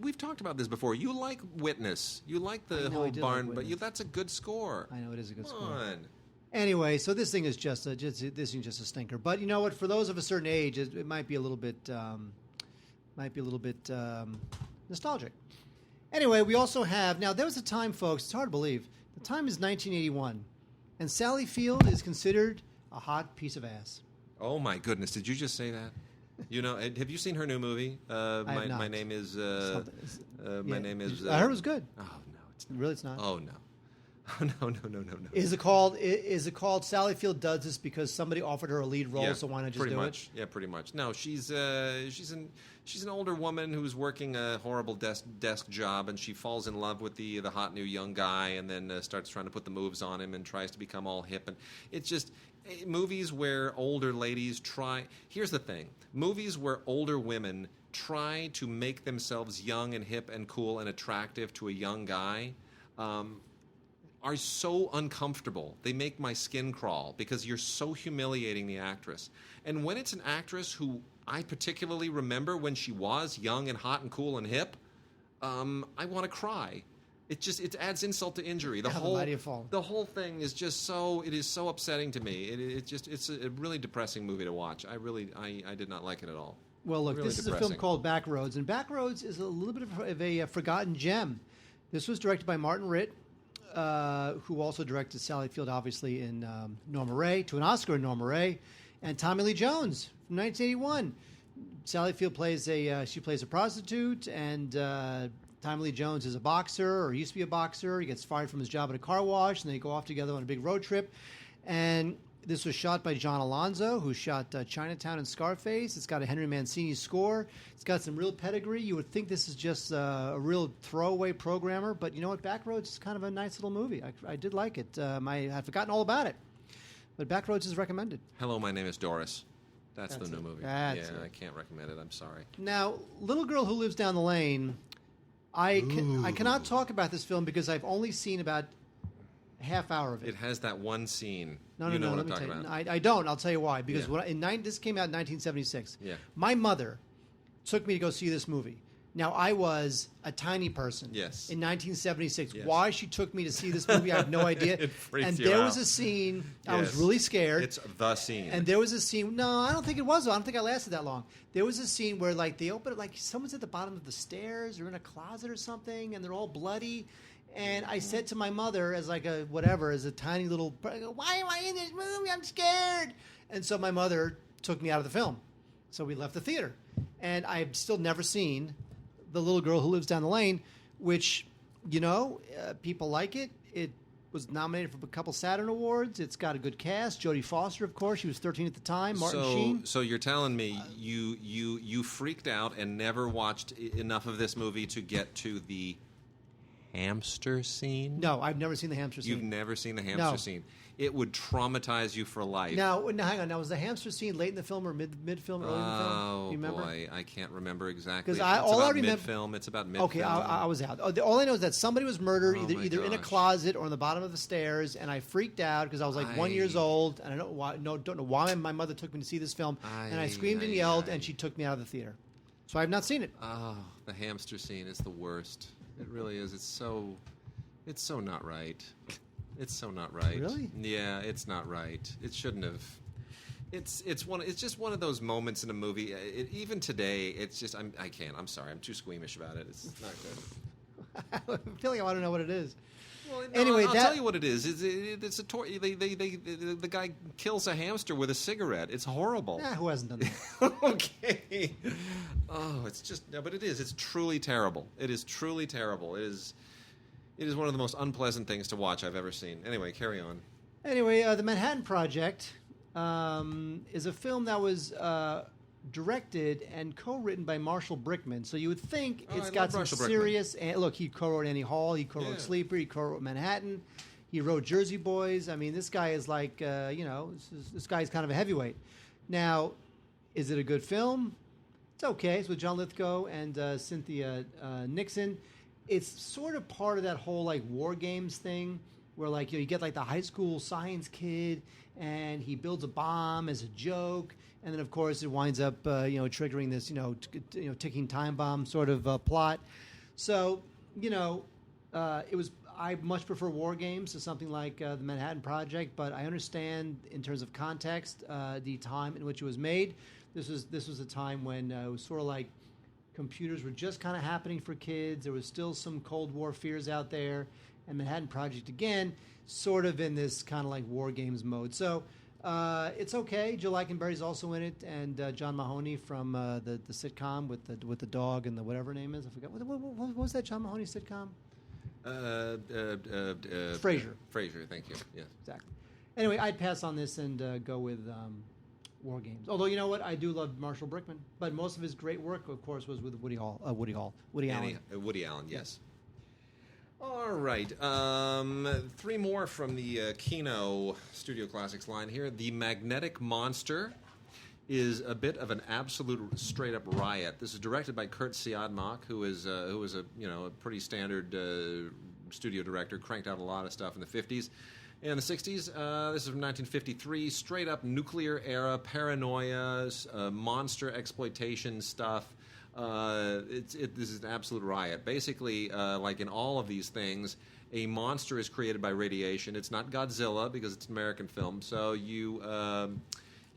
We've talked about this before. You like Witness. You like the whole barn, but that's a good score. I know it is a good score. Come on. Anyway, so this thing is just a stinker. But you know what? For those of a certain age, it might be a little bit nostalgic. Anyway, we also have now. There was a time, folks. It's hard to believe. The time is 1981, and Sally Field is considered a hot piece of ass. Oh my goodness! Did you just say that? Have you seen her new movie? My name is. My name is. I heard it was good. Oh no, it's not. Really, it's not. Oh no. No. Is it called Sally Field does this because somebody offered her a lead role, so why not just do it? Yeah, pretty much. No, she's an older woman who's working a horrible desk job, and she falls in love with the hot new young guy, and then starts trying to put the moves on him and tries to become all hip, and it's just movies where older ladies try. Here's the thing: movies where older women try to make themselves young and hip and cool and attractive to a young guy. Are so uncomfortable. They make my skin crawl because you're so humiliating the actress. And when it's an actress who I particularly remember when she was young and hot and cool and hip, I want to cry. It adds insult to injury. The whole thing is just it is so upsetting to me. It's a really depressing movie to watch. I did not like it at all. Well, look, really this depressing. is a film called Backroads, and Backroads is a little bit of a forgotten gem. This was directed by Martin Ritt, who also directed Sally Field, obviously, in Norma Ray, to an Oscar in Norma Ray, and Tommy Lee Jones from 1981. Sally Field plays a prostitute, and Tommy Lee Jones is a boxer, or used to be a boxer. He gets fired from his job at a car wash, and they go off together on a big road trip. And this was shot by John Alonzo, who shot Chinatown and Scarface. It's got a Henry Mancini score. It's got some real pedigree. You would think this is just a real throwaway programmer, but you know what? Backroads is kind of a nice little movie. I did like it. I'd forgotten all about it, but Backroads is recommended. Hello, my name is Doris. That's the new movie. I can't recommend it. I'm sorry. Now, Little Girl Who Lives Down the Lane, I cannot talk about this film because I've only seen about a half hour of it. It has that one scene. No, you know what let I'm me talking tell you. about. I don't. I'll tell you why. Because this came out in 1976. Yeah. My mother took me to go see this movie. Now, I was a tiny person in 1976. Yes. Why she took me to see this movie, I have no idea. It freaked and you there out. was a scene, Yes. I was really scared. It's the scene. And there was a scene, no, I don't think it was. I don't think I lasted that long. There was a scene where, they open it, someone's at the bottom of the stairs or in a closet or something, and they're all bloody. And I said to my mother, as a tiny little, why am I in this movie? I'm scared. And so my mother took me out of the film. So we left the theater. And I've still never seen The Little Girl Who Lives Down the Lane, which, people like it. It was nominated for a couple Saturn Awards. It's got a good cast. Jodie Foster, of course. She was 13 at the time. Martin Sheen. So you're telling me you freaked out and never watched enough of this movie to get to the hamster scene? No, I've never seen the hamster scene. You've never seen the hamster scene. It would traumatize you for life. Now, hang on. Now, was the hamster scene late in the film or mid-film, early in the film? Do you remember? Boy, I can't remember exactly. Because I remember mid-film. It's about mid-film. Okay, I was out. All I know is that somebody was murdered either in a gosh. closet or on the bottom of the stairs, and I freaked out because I was 1 year old, and I don't know why my mother took me to see this film, and I screamed and yelled, and she took me out of the theater. So I have not seen it. Oh, the hamster scene is the worst. It really is. It's so not right. It's so not right. Really? Yeah, it's not right. It shouldn't have. It's just one of those moments in a movie. Even today, it's just I can't. I'm sorry. I'm too squeamish about it. It's not good. I feel like I want to know what it is. Well, no, anyway, I'll tell you what it is. It's a the guy kills a hamster with a cigarette. It's horrible. Who hasn't done that? Okay. Oh, it's just no, but it is. It's truly terrible. It is truly terrible. It is one of the most unpleasant things to watch I've ever seen. Anyway, carry on. Anyway, The Manhattan Project is a film that was directed and co-written by Marshall Brickman. So you would think it's got some serious... Look, he co-wrote Annie Hall, he co-wrote Sleeper, he co-wrote Manhattan, he wrote Jersey Boys. I mean, this guy is this guy's kind of a heavyweight. Now, is it a good film? It's okay. It's with John Lithgow and Cynthia Nixon. It's sort of part of that whole war games thing where you get the high school science kid and he builds a bomb as a joke, and then of course it winds up triggering this ticking time bomb sort of plot. So it was. I much prefer war games to something like the Manhattan Project, but I understand in terms of context the time in which it was made. This was a time when it was sort of like computers were just kind of happening for kids. There was still some Cold War fears out there. And Manhattan Project, again, sort of in this kind of war games mode. So it's okay. Jill Eikenberry's also in it. And John Mahoney from the sitcom with the dog and the whatever her name is. I forgot. What was that John Mahoney sitcom? Frasier. Frasier, thank you. Yes. Exactly. Anyway, I'd pass on this and go with... War Games. Although, you know what? I do love Marshall Brickman. But most of his great work, of course, was with Woody Allen. Woody Allen, yes. All right. Three more from the Kino Studio Classics line here. The Magnetic Monster is a bit of an absolute straight-up riot. This is directed by Kurt Siodmak, who is a pretty standard studio director, cranked out a lot of stuff in the 50s. In the 60s, this is from 1953, straight-up nuclear-era paranoia, monster exploitation stuff. This is an absolute riot. Basically, like in all of these things, a monster is created by radiation. It's not Godzilla because it's an American film, so you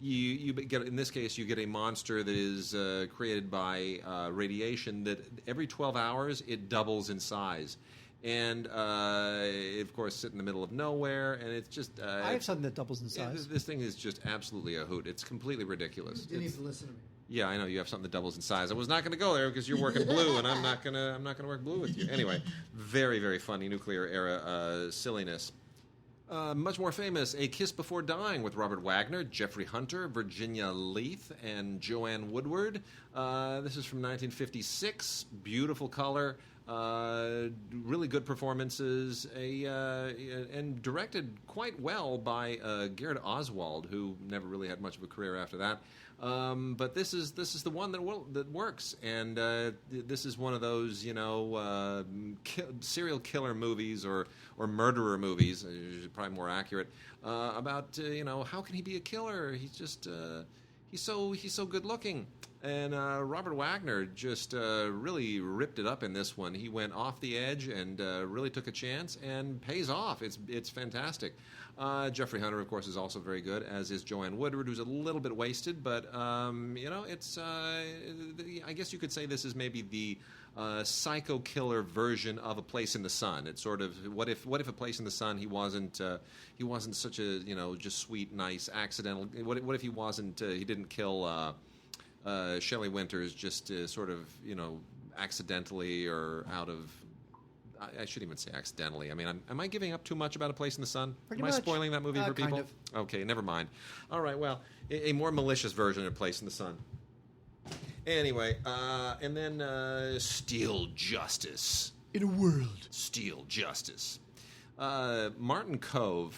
get, in this case, you get a monster that is created by radiation that every 12 hours it doubles in size. And, of course, sit in the middle of nowhere, and it's just... I have something that doubles in size. This thing is just absolutely a hoot. It's completely ridiculous. You need to listen to me. Yeah, I know you have something that doubles in size. I was not going to go there because you're working blue, and I'm not going to work blue with you. Anyway, very, very funny nuclear era silliness. Much more famous, A Kiss Before Dying with Robert Wagner, Jeffrey Hunter, Virginia Leith, and Joanne Woodward. This is from 1956. Beautiful color. Really good performances, and directed quite well by Garrett Oswald, who never really had much of a career after that. But this is the one that works, and this is one of those serial killer movies or murderer movies, probably more accurate, about how can he be a killer? He's just he's so good looking. And Robert Wagner just really ripped it up in this one. He went off the edge and really took a chance, and pays off. It's fantastic. Jeffrey Hunter, of course, is also very good, as is Joanne Woodward, who's a little bit wasted, but it's I guess you could say this is maybe the psycho killer version of A Place in the Sun. It's sort of what if A Place in the Sun he wasn't such a just sweet, nice, accidental. What if he wasn't he didn't kill Shelley Winters just sort of accidentally or out of. I shouldn't even say accidentally. I mean, am I giving up too much about A Place in the Sun? Pretty am much. I spoiling that movie for people? Kind of. Okay, never mind. All right, well, a more malicious version of A Place in the Sun. Anyway, and then Steel Justice. In a world. Steel Justice. Martin Kove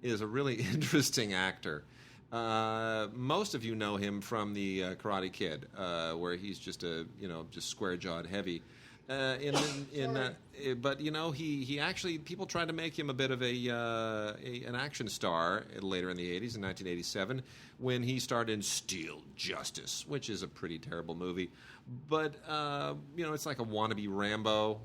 is a really interesting actor. Most of you know him from the Karate Kid, where he's just just square-jawed heavy. But he actually, people tried to make him a bit of an action star later in the 80s, in 1987, when he starred in Steel Justice, which is a pretty terrible movie. But it's like a wannabe Rambo.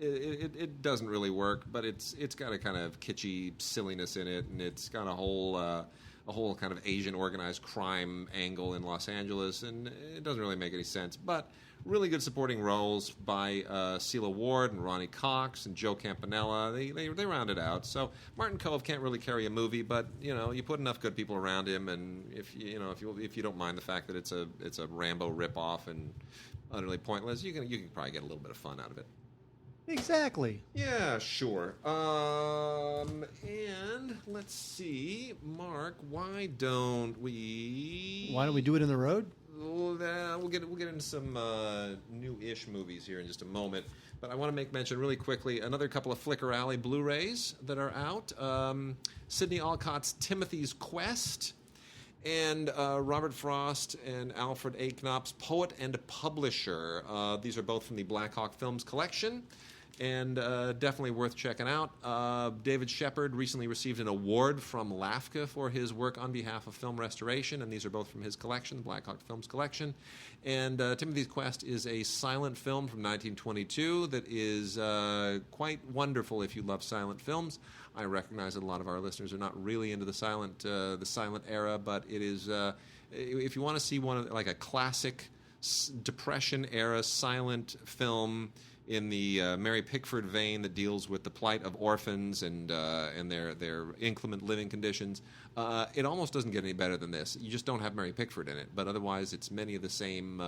It doesn't really work, but it's got a kind of kitschy silliness in it, and it's got a whole kind of Asian organized crime angle in Los Angeles, and it doesn't really make any sense. But really good supporting roles by Celia Ward and Ronnie Cox and Joe Campanella. They round it out. So Martin Kove can't really carry a movie, but you put enough good people around him, and if you don't mind the fact that it's a Rambo ripoff and utterly pointless, you can probably get a little bit of fun out of it. Exactly. Yeah, sure. And let's see, Mark, why don't we do it in the road? We'll get into some new-ish movies here in just a moment. But I want to make mention really quickly another couple of Flickr Alley Blu-rays that are out. Sidney Olcott's Timothy's Quest, and Robert Frost and Alfred A. Knopp's Poet and Publisher. These are both from the Black Hawk Films collection, and definitely worth checking out. David Shepard recently received an award from LAFCA for his work on behalf of film restoration, and these are both from his collection, the Black Hawk Films collection. And Timothy's Quest is a silent film from 1922 that is quite wonderful if you love silent films. I recognize that a lot of our listeners are not really into the silent era, but it is if you want to see like a classic Depression era silent film in the Mary Pickford vein that deals with the plight of orphans and their inclement living conditions. It almost doesn't get any better than this. You just don't have Mary Pickford in it, but otherwise it's many of the same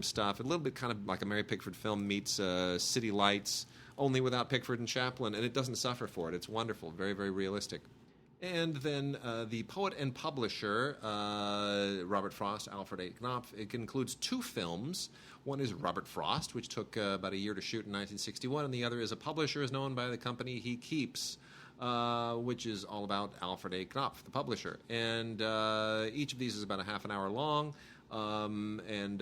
stuff. A little bit kind of like a Mary Pickford film meets City Lights, only without Pickford and Chaplin, and it doesn't suffer for it. It's wonderful, very, very realistic. And then the poet and publisher, Robert Frost, Alfred A. Knopf, it includes 2 films. One is Robert Frost, which took about a year to shoot in 1961, and the other is A Publisher is Known by the Company He Keeps, which is all about Alfred A. Knopf, the publisher. And each of these is about a half an hour long. And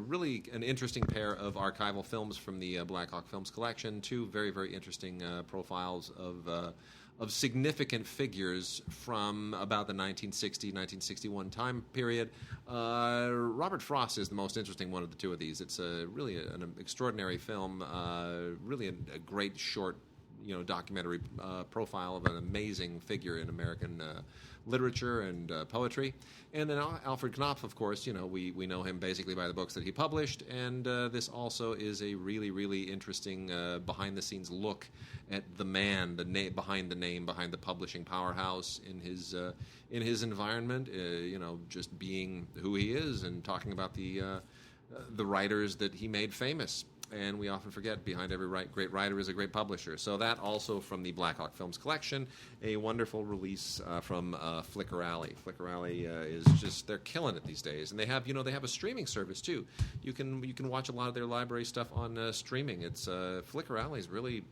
really an interesting pair of archival films from the Black Hawk Films collection. 2 very, very interesting profiles of significant figures from about the 1960-1961 time period. Robert Frost is the most interesting one of the 2 of these. It's really an extraordinary film, really a great short documentary profile of an amazing figure in American literature and poetry. And then Alfred Knopf, of course, we know him basically by the books that he published, and this also is a really, really interesting behind-the-scenes look at the man, behind the name, behind the publishing powerhouse in his environment, just being who he is and talking about the writers that he made famous. And we often forget behind every great writer is a great publisher. So that also from the Black Hawk Films collection, a wonderful release from Flickr Alley. Flickr Alley is just, they're killing it these days. And they have a streaming service too. You can watch a lot of their library stuff on streaming. It's Flickr Alley is really,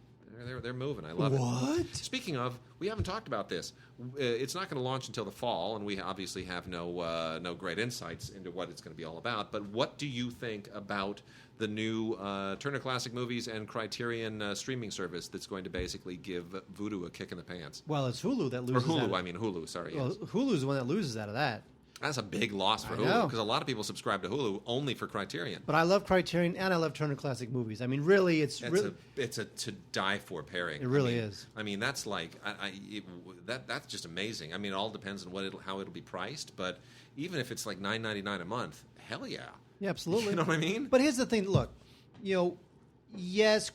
they're moving. I love it. What? Speaking of, we haven't talked about this. It's not going to launch until the fall, and we obviously have no great insights into what it's going to be all about. But what do you think about the new Turner Classic Movies and Criterion streaming service that's going to basically give Vudu a kick in the pants? Well, it's Hulu that loses. Or Hulu, Hulu, sorry. Well, yes. Hulu's the one that loses out of that. That's a big loss for Hulu, because a lot of people subscribe to Hulu only for Criterion. But I love Criterion and I love Turner Classic Movies. I mean, really, it's a to die for pairing. It really is. I mean, that's like that's just amazing. I mean, it all depends on how it'll be priced. But even if it's like $9.99 a month, hell yeah. Yeah, absolutely. You know what I mean? But here's the thing. Look, yes,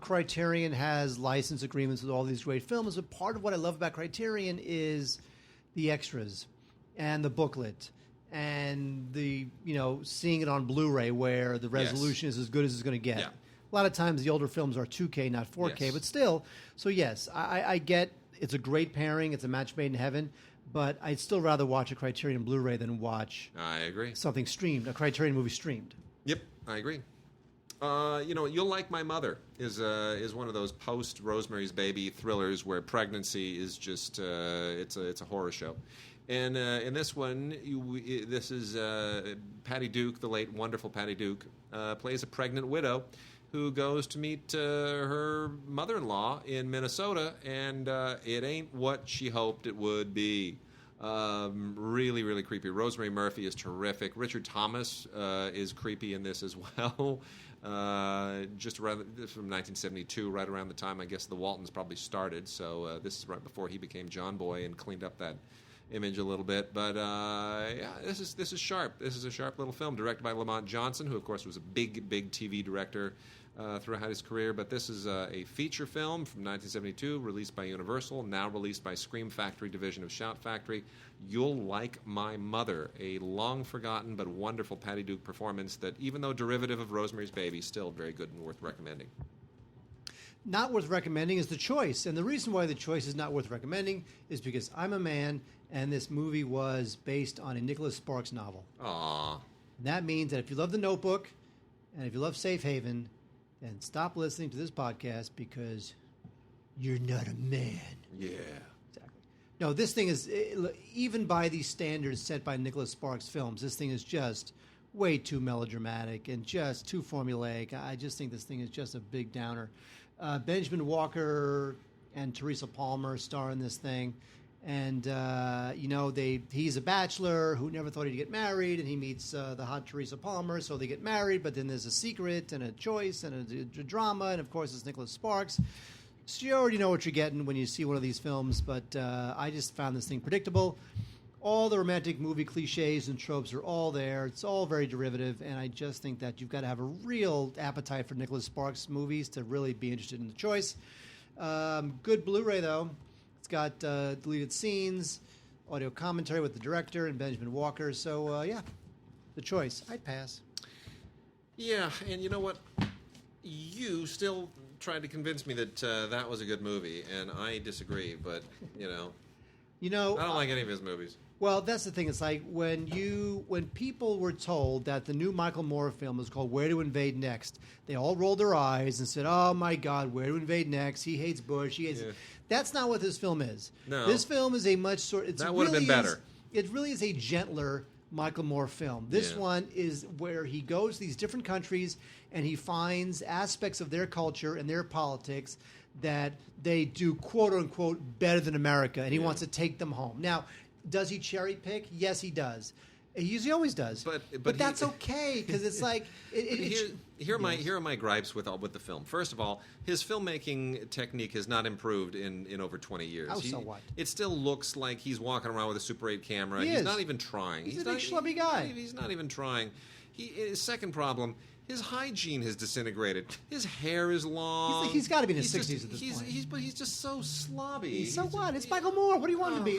Criterion has license agreements with all these great films, but part of what I love about Criterion is the extras and the booklet and the, seeing it on Blu-ray where the resolution is as good as it's going to get. Yeah. A lot of times the older films are 2K, not 4K, Yes. but still. So, yes, I get it's a great pairing. It's a match made in heaven. But I'd still rather watch a Criterion Blu-ray than watch I agree. something streamed, a Criterion movie streamed. Yep, I agree. You'll Like My Mother is one of those post Rosemary's Baby thrillers where pregnancy is just it's a horror show. And in this one, this is Patty Duke, the late wonderful Patty Duke, plays a pregnant widow who goes to meet her mother-in-law in Minnesota, and it ain't what she hoped it would be. Really, really creepy. Rosemary Murphy is terrific. Richard Thomas is creepy in this as well. Just around this from 1972, right around the time I guess the Waltons probably started. So this is right before he became John Boy and cleaned up that image a little bit. But this is sharp. This is a sharp little film directed by Lamont Johnson, who of course was a big TV director throughout his career. But this is a feature film from 1972, released by Universal, now released by Scream Factory division of Shout Factory. You'll Like My Mother, a long-forgotten but wonderful Patty Duke performance that, even though derivative of Rosemary's Baby, still very good and worth recommending. Not worth recommending is The Choice. And the reason why The Choice is not worth recommending is because I'm a man, and this movie was based on a Nicholas Sparks novel. Aww. And that means that if you love The Notebook, and if you love Safe Haven, then stop listening to this podcast because you're not a man. Yeah. Exactly. No, this thing is, even by the standards set by Nicholas Sparks films, this thing is just way too melodramatic and just too formulaic. I just think this thing is just a big downer. Benjamin Walker and Teresa Palmer star in this thing. And, he's a bachelor who never thought he'd get married, and he meets the hot Teresa Palmer, so they get married, but then there's a secret and a choice and a drama, and, of course, it's Nicholas Sparks. So you already know what you're getting when you see one of these films, but I just found this thing predictable. All the romantic movie cliches and tropes are all there. It's all very derivative, and I just think that you've got to have a real appetite for Nicholas Sparks movies to really be interested in The Choice. Good Blu-ray, though. It's got deleted scenes, audio commentary with the director and Benjamin Walker. So, The Choice. I'd pass. Yeah, and you know what? You still tried to convince me that that was a good movie, and I disagree, but, You know, I don't like any of his movies. Well, that's the thing. It's like when people were told that the new Michael Moore film is called Where to Invade Next, they all rolled their eyes and said, "Oh my God, Where to Invade Next? He hates Bush. He hates." Yeah. That's not what this film is. No, this film is a much sort. It's that would have been better. It really is a gentler Michael Moore film. This one is where he goes to these different countries and he finds aspects of their culture and their politics that they do quote unquote better than America, and he wants to take them home. Now, does he cherry pick? Yes, he does. He usually always does. But that's okay because it's like here are my gripes with the film. First of all, his filmmaking technique has not improved in over 20 years. Oh, so what? It still looks like he's walking around with a Super 8 camera. He's not even trying. He's a big schlubby guy. He's not even trying. His second problem. His hygiene has disintegrated. His hair is long. He's got to be in his 60s at this point. But he's just so slobby. So what? It's Michael Moore. What do you want him to be?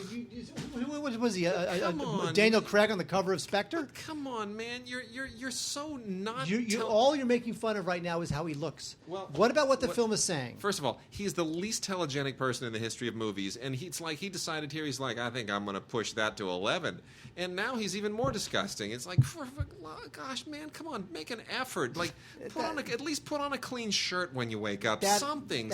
What was he? Daniel Craig on the cover of Spectre? But come on, man. You're so not. All you're making fun of right now is how he looks. Well, what about what the film is saying? First of all, he's the least telegenic person in the history of movies, and it's like he decided here. He's like, I think I'm going to push that to 11, and now he's even more disgusting. It's like, gosh, man, come on, make an effort. Like, at least put on a clean shirt when you wake up. Something.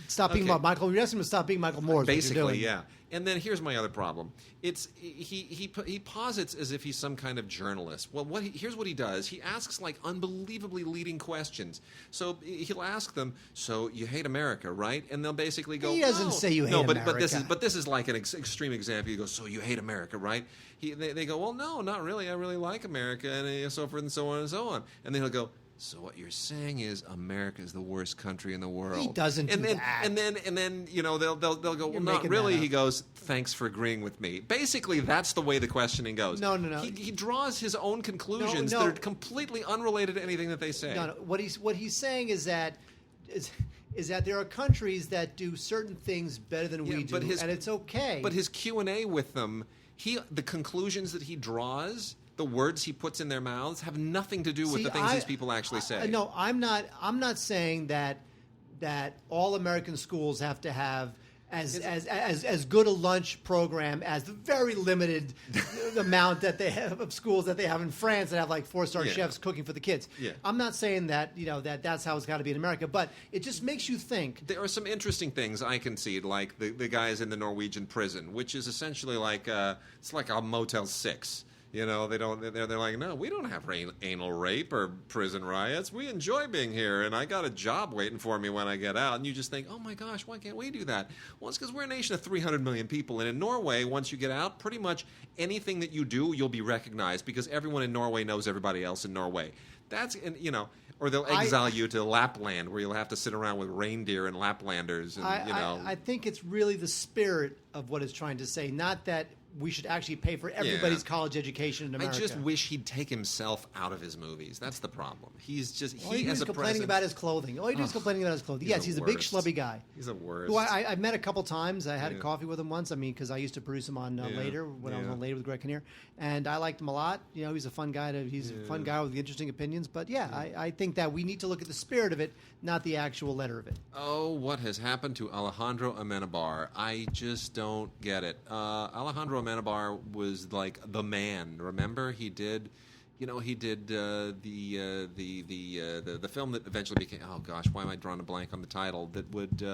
Stop being Michael. You're asking him to stop being Michael Moore. Basically, yeah. And then here's my other problem. It's he posits as if he's some kind of journalist. Well, here's what he does. He asks like unbelievably leading questions. So he'll ask them, "So you hate America, right?" And they'll basically go, "He doesn't say you hate America." But this is like an extreme example. He goes, "So you hate America, right?" They go, "Well, no, not really. I really like America," and so forth and so on and so on. And then he'll go, "So what you're saying is America is the worst country in the world." He doesn't do that. And then they'll go, "Well, not really." He goes, "Thanks for agreeing with me." Basically, that's the way the questioning goes. No. He draws his own conclusions that are completely unrelated to anything that they say. No. What he's saying is that there are countries that do certain things better than we do, and it's okay. But his Q&A with them, the conclusions that he draws, the words he puts in their mouths have nothing to do with the things these people actually say. No, I'm not saying that all American schools have to have as good a lunch program as the very limited amount that they have of schools that they have in France that have like 4-star chefs cooking for the kids. Yeah. I'm not saying that that's how it's got to be in America, but it just makes you think. There are some interesting things I concede, like the guys in the Norwegian prison, which is essentially like it's like a Motel 6. You know, they're like, "No, we don't have anal rape or prison riots. We enjoy being here, and I got a job waiting for me when I get out." And you just think, "Oh my gosh, why can't we do that?" Well, it's because we're a nation of 300 million people, and in Norway, once you get out, pretty much anything that you do, you'll be recognized because everyone in Norway knows everybody else in Norway. Or they'll exile you to Lapland, where you'll have to sit around with reindeer and Laplanders. And, I think it's really the spirit of what it's trying to say, not that we should actually pay for everybody's college education in America. I just wish he'd take himself out of his movies. That's the problem. He's just complaining about his clothing. All he does is complaining about his clothing. Yes, he's a big schlubby guy. He's the worst. Who I met a couple times. I had a coffee with him once. I mean, because I used to produce him on Later when I was on Later with Greg Kinnear, and I liked him a lot. You know, he's a fun guy. He's a fun guy with interesting opinions. But I think that we need to look at the spirit of it, not the actual letter of it. Oh, what has happened to Alejandro Amenabar? I just don't get it. Alejandro Amenabar was like the man. Remember, he did the film that eventually became. Oh gosh, why am I drawing a blank on the title? That would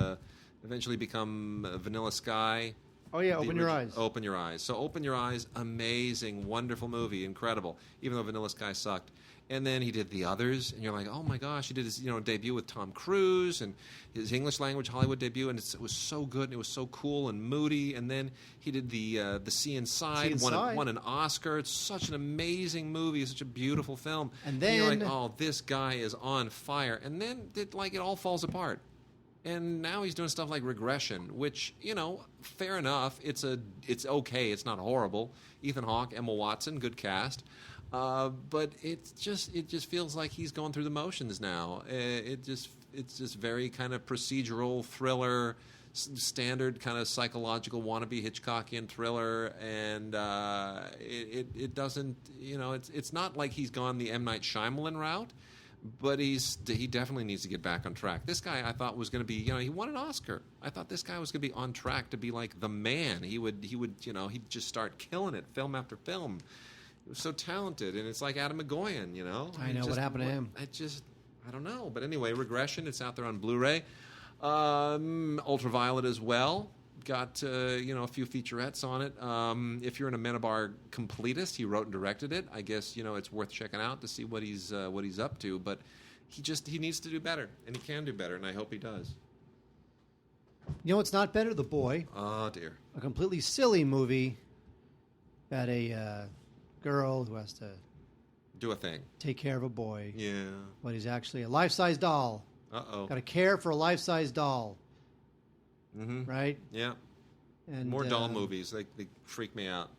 eventually become Vanilla Sky. Oh yeah, Open Your Eyes. Open Your Eyes. So Open Your Eyes, amazing, wonderful movie, incredible. Even though Vanilla Sky sucked. And then he did The Others, and you're like, oh my gosh, he did his debut with Tom Cruise and his English language Hollywood debut, and it was so good and it was so cool and moody. And then he did the Sea Inside, won an Oscar. It's such an amazing movie, such a beautiful film. And then you're like, oh, this guy is on fire. And then it all falls apart. And now he's doing stuff like Regression, which, fair enough. It's okay. It's not horrible. Ethan Hawke, Emma Watson, good cast. But it just feels like he's going through the motions now. It's just very kind of procedural thriller, standard kind of psychological wannabe Hitchcockian thriller, and it doesn't. It's not like he's gone the M. Night Shyamalan route. But he definitely needs to get back on track. This guy, I thought, was going to be, he won an Oscar. I thought this guy was going to be on track to be like the man. He would, he'd just start killing it, film after film. He was so talented, and it's like Adam McGoyan, I know what happened to him. I don't know. But anyway, Regression, it's out there on Blu-ray. Ultraviolet as well. Got a few featurettes on it. If you're an Amenabar completist, he wrote and directed it. I guess it's worth checking out to see what he's up to. But he needs to do better, and he can do better, and I hope he does. You know what's not better? The Boy. Oh dear. A completely silly movie about a girl who has to do a thing, take care of a boy. Yeah. But he's actually a life-size doll. Uh-oh. Got to care for a life-size doll. Mm-hmm. Right? Yeah. And more doll movies. They freak me out.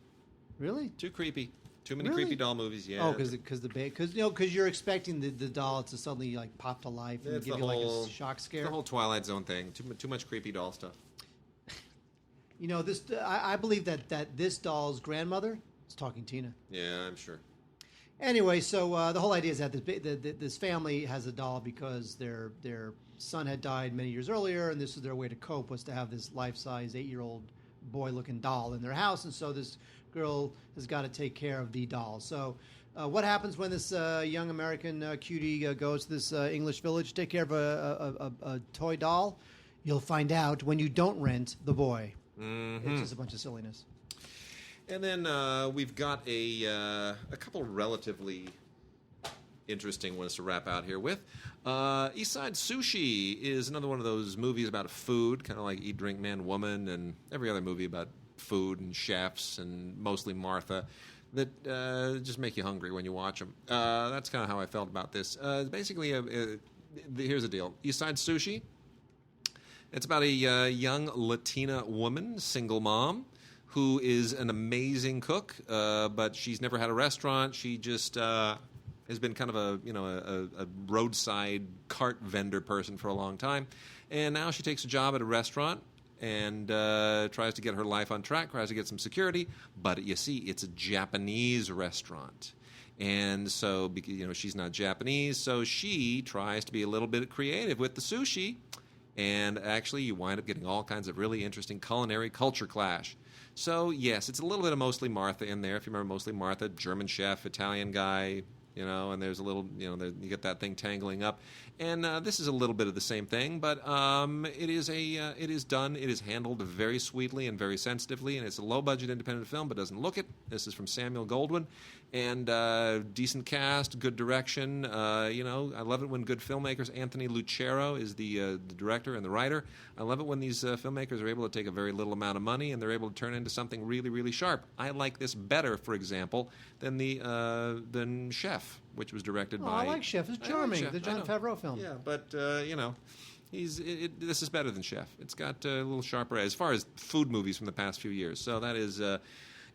Really? Too creepy. Too many creepy doll movies. Yeah. Oh, because you're expecting the doll to suddenly like pop to life and give you like a shock scare. The whole Twilight Zone thing. Too much creepy doll stuff. This I believe that this doll's grandmother is Talking Tina. Yeah, I'm sure. Anyway, so the whole idea is that this family has a doll because their son had died many years earlier, and this is their way to cope, was to have this life-size 8-year-old boy-looking doll in their house, and so this girl has got to take care of the doll. So what happens when this young American cutie goes to this English village to take care of a toy doll? You'll find out when you don't rent The Boy. Mm-hmm. It's just a bunch of silliness. And then we've got a couple relatively interesting ones to wrap out here with. East Side Sushi is another one of those movies about food, kind of like Eat, Drink, Man, Woman, and every other movie about food and chefs and mostly Martha that just make you hungry when you watch them. That's kind of how I felt about this. Basically, here's the deal. East Side Sushi, it's about a young Latina woman, single mom, who is an amazing cook, but she's never had a restaurant. She just has been kind of a roadside cart vendor person for a long time, and now she takes a job at a restaurant and tries to get her life on track, tries to get some security. But you see, it's a Japanese restaurant, and so because she's not Japanese, so she tries to be a little bit creative with the sushi, and actually you wind up getting all kinds of really interesting culinary culture clash. So, yes, it's a little bit of Mostly Martha in there. If you remember Mostly Martha, German chef, Italian guy, and there's a little, you get that thing tangling up. And this is a little bit of the same thing, but it is handled very sweetly and very sensitively, and it's a low-budget independent film, but doesn't look it. This is from Samuel Goldwyn, and decent cast, good direction. I love it when good filmmakers, Anthony Lucero is the director and the writer. I love it when these filmmakers are able to take a very little amount of money and they're able to turn it into something really, really sharp. I like this better, for example, than Chef, which was directed by... I like Chef. It's charming. The Jon Favreau film. Yeah, but, this is better than Chef. It's got a little sharper as far as food movies from the past few years. So that is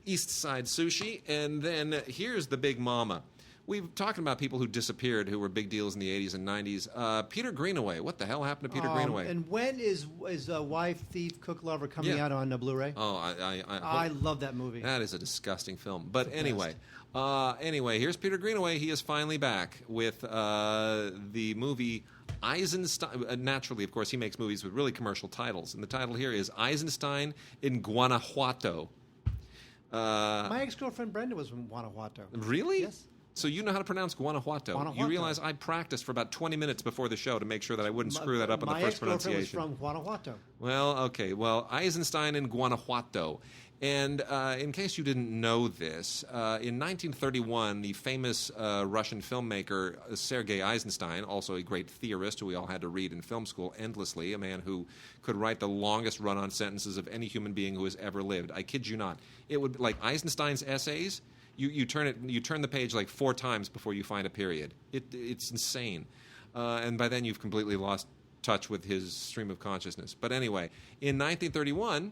East Side Sushi. And then here's the big mama. We've talking about people who disappeared, who were big deals in the 80s and 90s. Peter Greenaway. What the hell happened to Peter Greenaway? And when is Wife, Thief, Cook, Lover coming out on Blu-ray? Oh, I love that movie. That is a disgusting film. But anyway, here's Peter Greenaway. He is finally back with the movie Eisenstein. Naturally, of course, he makes movies with really commercial titles. And the title here is Eisenstein in Guanajuato. My ex-girlfriend Brenda was from Guanajuato. Really? Yes. So you know how to pronounce Guanajuato. You realize I practiced for about 20 minutes before the show to make sure that I wouldn't screw that up on the first pronunciation. My ex-girlfriend was from Guanajuato. Well, okay. Well, Eisenstein in Guanajuato. And in case you didn't know this, in 1931, the famous Russian filmmaker Sergei Eisenstein, also a great theorist who we all had to read in film school endlessly, a man who could write the longest run-on sentences of any human being who has ever lived. I kid you not. It would, like Eisenstein's essays, you turn the page like 4 times before you find a period. It's insane. And by then you've completely lost touch with his stream of consciousness. But anyway, in 1931,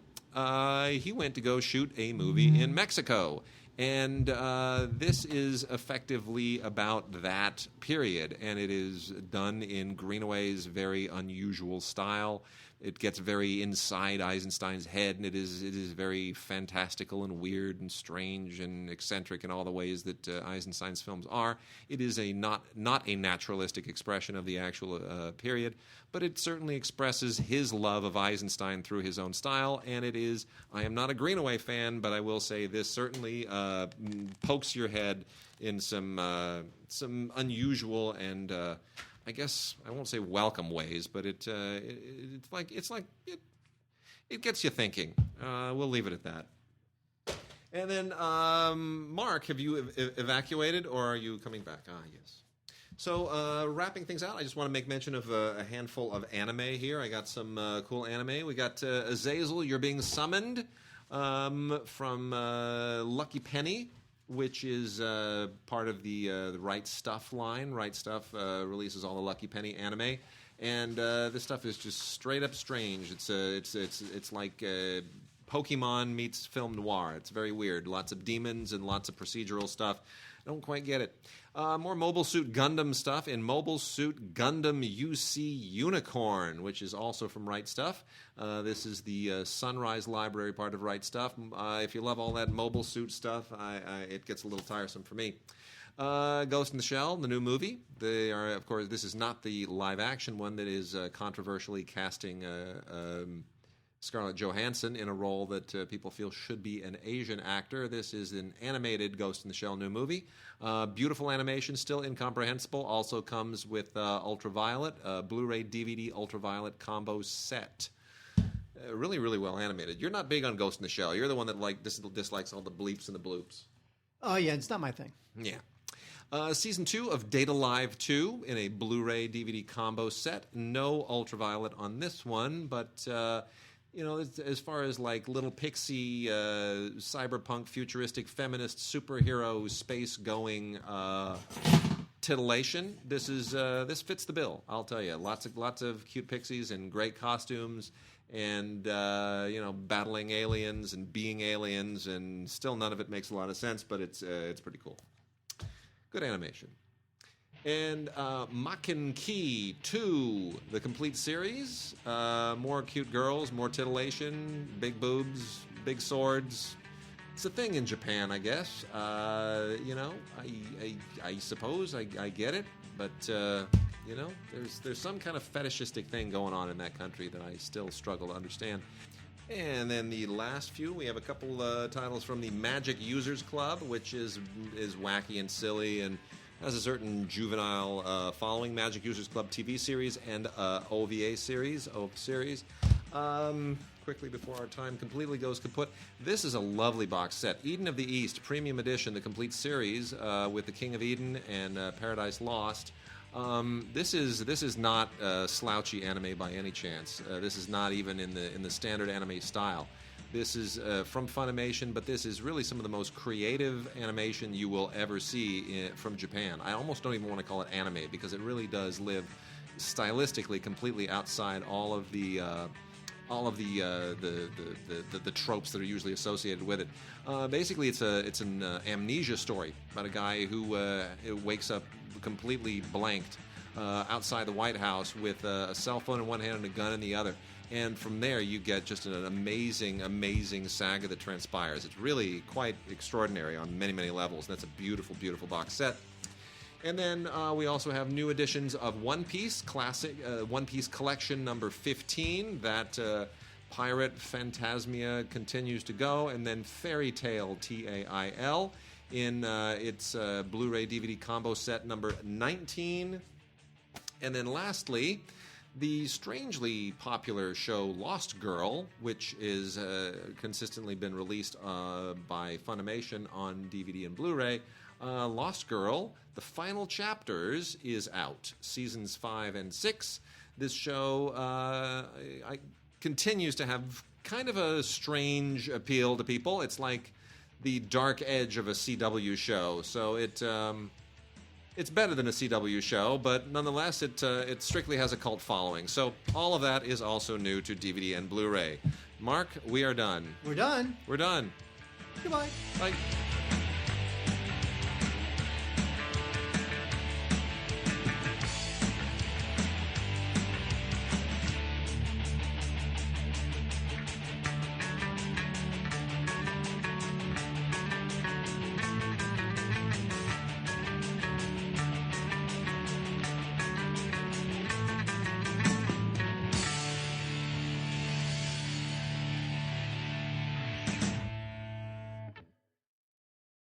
he went to go shoot a movie in Mexico. And this is effectively about that period. And it is done in Greenaway's very unusual style. it gets very inside Eisenstein's head, and it is very fantastical and weird and strange and eccentric in all the ways that Eisenstein's films are. It is not a naturalistic expression of the actual period, but it certainly expresses his love of Eisenstein through his own style, and it is, I am not a Greenaway fan, but I will say this certainly pokes your head in some unusual and I guess I won't say welcome ways, but it gets you thinking. We'll leave it at that. And then, Mark, have you evacuated, or are you coming back? Ah, yes. So, wrapping things out, I just want to make mention of a handful of anime here. I got some cool anime. We got Azazel, You're Being Summoned, from Lucky Penny, which is part of the Right Stuff line. Right Stuff releases all the Lucky Penny anime, and this stuff is just straight up strange. It's like Pokemon meets film noir. It's very weird. Lots of demons and lots of procedural stuff. I don't quite get it. More Mobile Suit Gundam stuff in Mobile Suit Gundam UC Unicorn, which is also from Right Stuff. This is the Sunrise Library part of Right Stuff. If you love all that Mobile Suit stuff, it gets a little tiresome for me. Ghost in the Shell, the new movie. They are, of course, this is not the live-action one that is controversially casting Scarlett Johansson in a role that people feel should be an Asian actor. This is an animated Ghost in the Shell new movie. Beautiful animation, still incomprehensible. Also comes with Ultraviolet, Blu-ray DVD Ultraviolet combo set. Really, really well animated. You're not big on Ghost in the Shell. You're the one that dislikes all the bleeps and the bloops. Oh, yeah, it's not my thing. Yeah. Season 2 of Data Live 2 in a Blu-ray DVD combo set. No Ultraviolet on this one, but as far as like little pixie, cyberpunk, futuristic, feminist, superhero, space-going titillation, this fits the bill. I'll tell you, lots of cute pixies and great costumes, and battling aliens and being aliens, and still none of it makes a lot of sense, but it's pretty cool. Good animation. And Makin Ki 2, the complete series. More cute girls, more titillation, big boobs, big swords. It's a thing in Japan, I guess. I suppose I get it, but there's some kind of fetishistic thing going on in that country that I still struggle to understand. And then the last few, we have a couple titles from the Magic Users Club, which is wacky and silly and has a certain juvenile following. Magic Users Club TV series and OVA series. Quickly before our time completely goes kaput, this is a lovely box set. Eden of the East, Premium Edition, the complete series with the King of Eden and Paradise Lost. This is not slouchy anime by any chance. This is not even in the standard anime style. This is from Funimation, but this is really some of the most creative animation you will ever see from Japan. I almost don't even want to call it anime because it really does live stylistically completely outside all of the tropes that are usually associated with it. Basically, it's an amnesia story about a guy who wakes up completely blanked outside the White House with a cell phone in one hand and a gun in the other. And from there, you get just an amazing, amazing saga that transpires. It's really quite extraordinary on many, many levels. And that's a beautiful, beautiful box set. And then we also have new editions of One Piece, classic One Piece Collection number 15. That Pirate Phantasmia continues to go. And then Fairy Tail, Tail, in its Blu-ray DVD combo set number 19. And then lastly, the strangely popular show Lost Girl, which is consistently been released by Funimation on DVD and Blu-ray. Lost Girl, the final chapters is out, seasons 5 and 6. This show continues to have kind of a strange appeal to people. It's like the dark edge of a CW show, so it's better than a CW show, but nonetheless, it strictly has a cult following. So all of that is also new to DVD and Blu-ray. Mark, we are done. We're done. We're done. Goodbye. Bye.